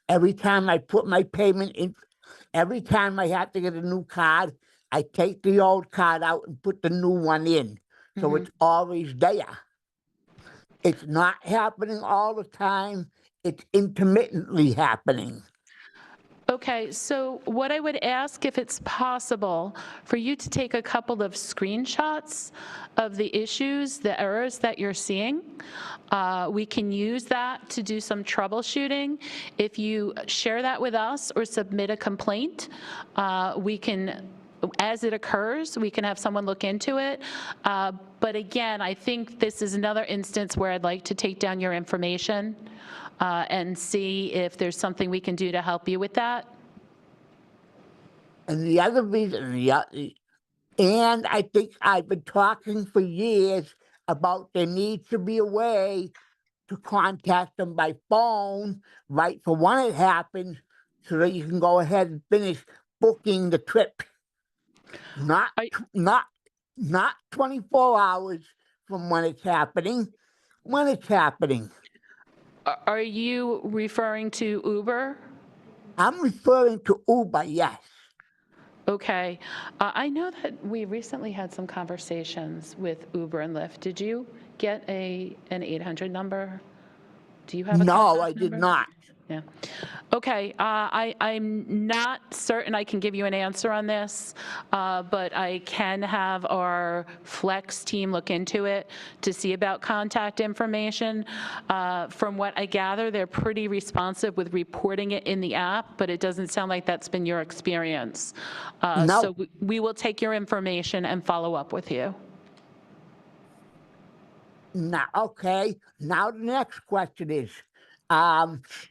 every time I put my payment in, every time I have to get a new card, I take the old card out and put the new one in. So it's always there. It's not happening all the time. It's intermittently happening. Okay, so what I would ask, if it's possible, for you to take a couple of screenshots of the issues, the errors that you're seeing. We can use that to do some troubleshooting. If you share that with us or submit a complaint, we can, as it occurs, we can have someone look into it. But again, I think this is another instance where I'd like to take down your information and see if there's something we can do to help you with that. And the other reason, and I think I've been talking for years about there needs to be a way to contact them by phone right for when it happens, so that you can go ahead and finish booking the trip. Not 24 hours from when it's happening, when it's happening. Are you referring to Uber? I'm referring to Uber, yes. Okay. I know that we recently had some conversations with Uber and Lyft. Did you get an 800 number? Do you have a No, contact I did number? not. Yeah. Okay. I'm not certain I can give you an answer on this, but I can have our Flex team look into it to see about contact information. From what I gather, they're pretty responsive with reporting it in the app, but it doesn't sound like that's been your experience. No. So we will take your information and follow up with you. Now, okay. Now the next question is,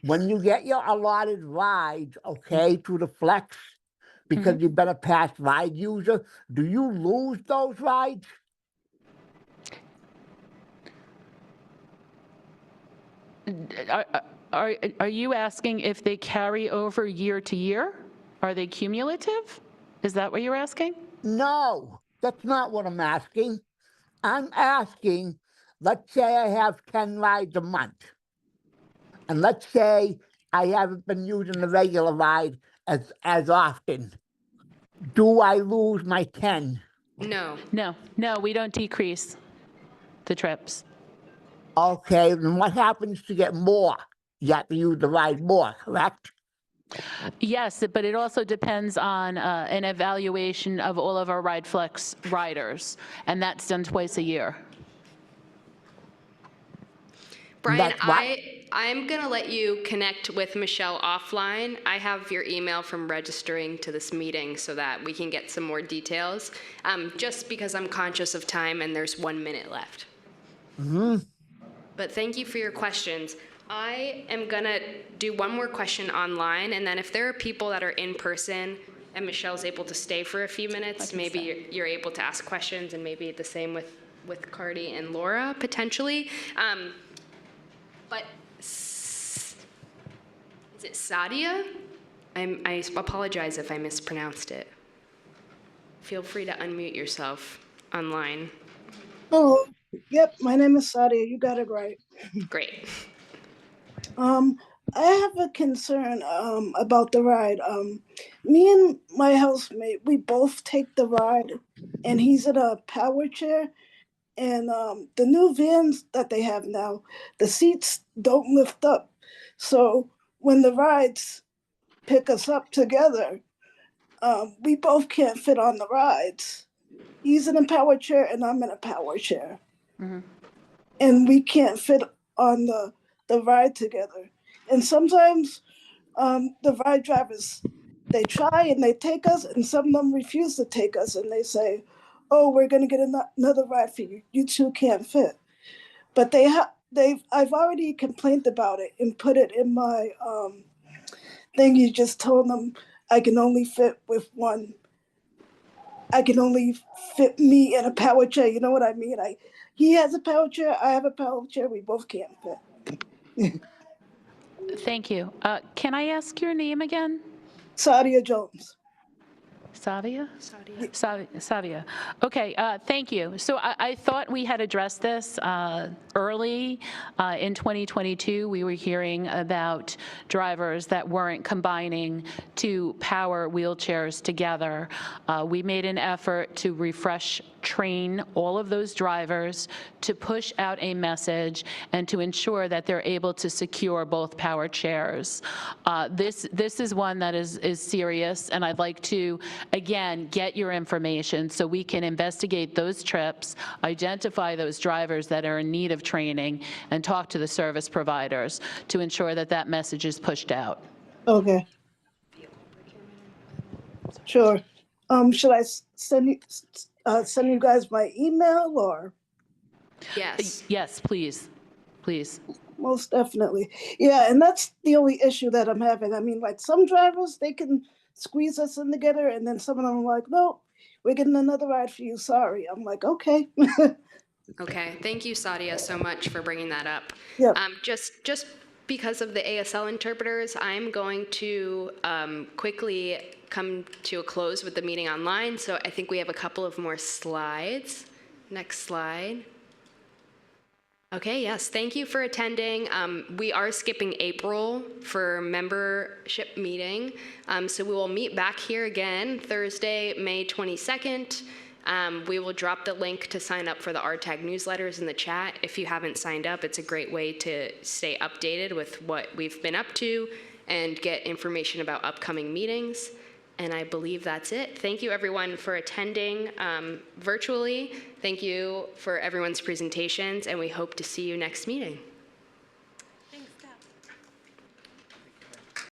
when you get your allotted rides, okay, through the Flex, because you've been a past ride user, do you lose those rides? Are you asking if they carry over year to year? Are they cumulative? Is that what you're asking? No, that's not what I'm asking. I'm asking, let's say I have 10 rides a month. And let's say I haven't been using the regular ride as often. Do I lose my 10? No. No, we don't decrease the trips. Okay, then what happens to get more? You have to use the ride more, correct? Yes, but it also depends on an evaluation of all of our RideFlex riders, and that's done twice a year. Brian, I'm going to let you connect with Michelle offline. I have your email from registering to this meeting so that we can get some more details, just because I'm conscious of time and there's 1 minute left. But thank you for your questions. I am gonna do one more question online, and then if there are people that are in person and Michelle's able to stay for a few minutes, maybe you're able to ask questions, and maybe the same with Cardi and Laura, potentially. But is it Sadia? I apologize if I mispronounced it. Feel free to unmute yourself online. Hello. Yep, my name is Sadia. You got it right. Great. I have a concern about the ride. Me and my housemate, we both take the ride, and he's in a power chair. And the new vans that they have now, the seats don't lift up. So when the rides pick us up together, we both can't fit on the rides. He's in a power chair, and I'm in a power chair. And we can't fit on the ride together. And sometimes the ride drivers, they try and they take us, and some of them refuse to take us, and they say, "Oh, we're going to get another ride for you. You two can't fit." But I've already complained about it and put it in my thing. You just told them I can only fit with one. I can only fit me in a power chair. You know what I mean? He has a power chair. I have a power chair. We both can't fit. Thank you. Can I ask your name again? Sadia Jones. Savia? Savia. Okay, thank you. So I thought we had addressed this early in 2022. We were hearing about drivers that weren't combining to power wheelchairs together. We made an effort to train all of those drivers to push out a message and to ensure that they're able to secure both power chairs. This is one that is serious, and I'd like to, again, get your information so we can investigate those trips, identify those drivers that are in need of training, and talk to the service providers to ensure that that message is pushed out. Okay. Sure. Should I send you guys my email or? Yes. Yes, please. Please. Most definitely. Yeah, and that's the only issue that I'm having. I mean, like some drivers, they can squeeze us in together, and then some of them are like, "No, we're getting another ride for you. Sorry." I'm like, "Okay." Okay, thank you, Sadia, so much for bringing that up. Yeah. Just because of the ASL interpreters, I'm going to quickly come to a close with the meeting online. So I think we have a couple of more slides. Next slide. Okay, yes, thank you for attending. We are skipping April for membership meeting. So we will meet back here again Thursday, May 22nd. We will drop the link to sign up for the RTAG newsletters in the chat. If you haven't signed up, it's a great way to stay updated with what we've been up to and get information about upcoming meetings. And I believe that's it. Thank you, everyone, for attending virtually. Thank you for everyone's presentations, and we hope to see you next meeting.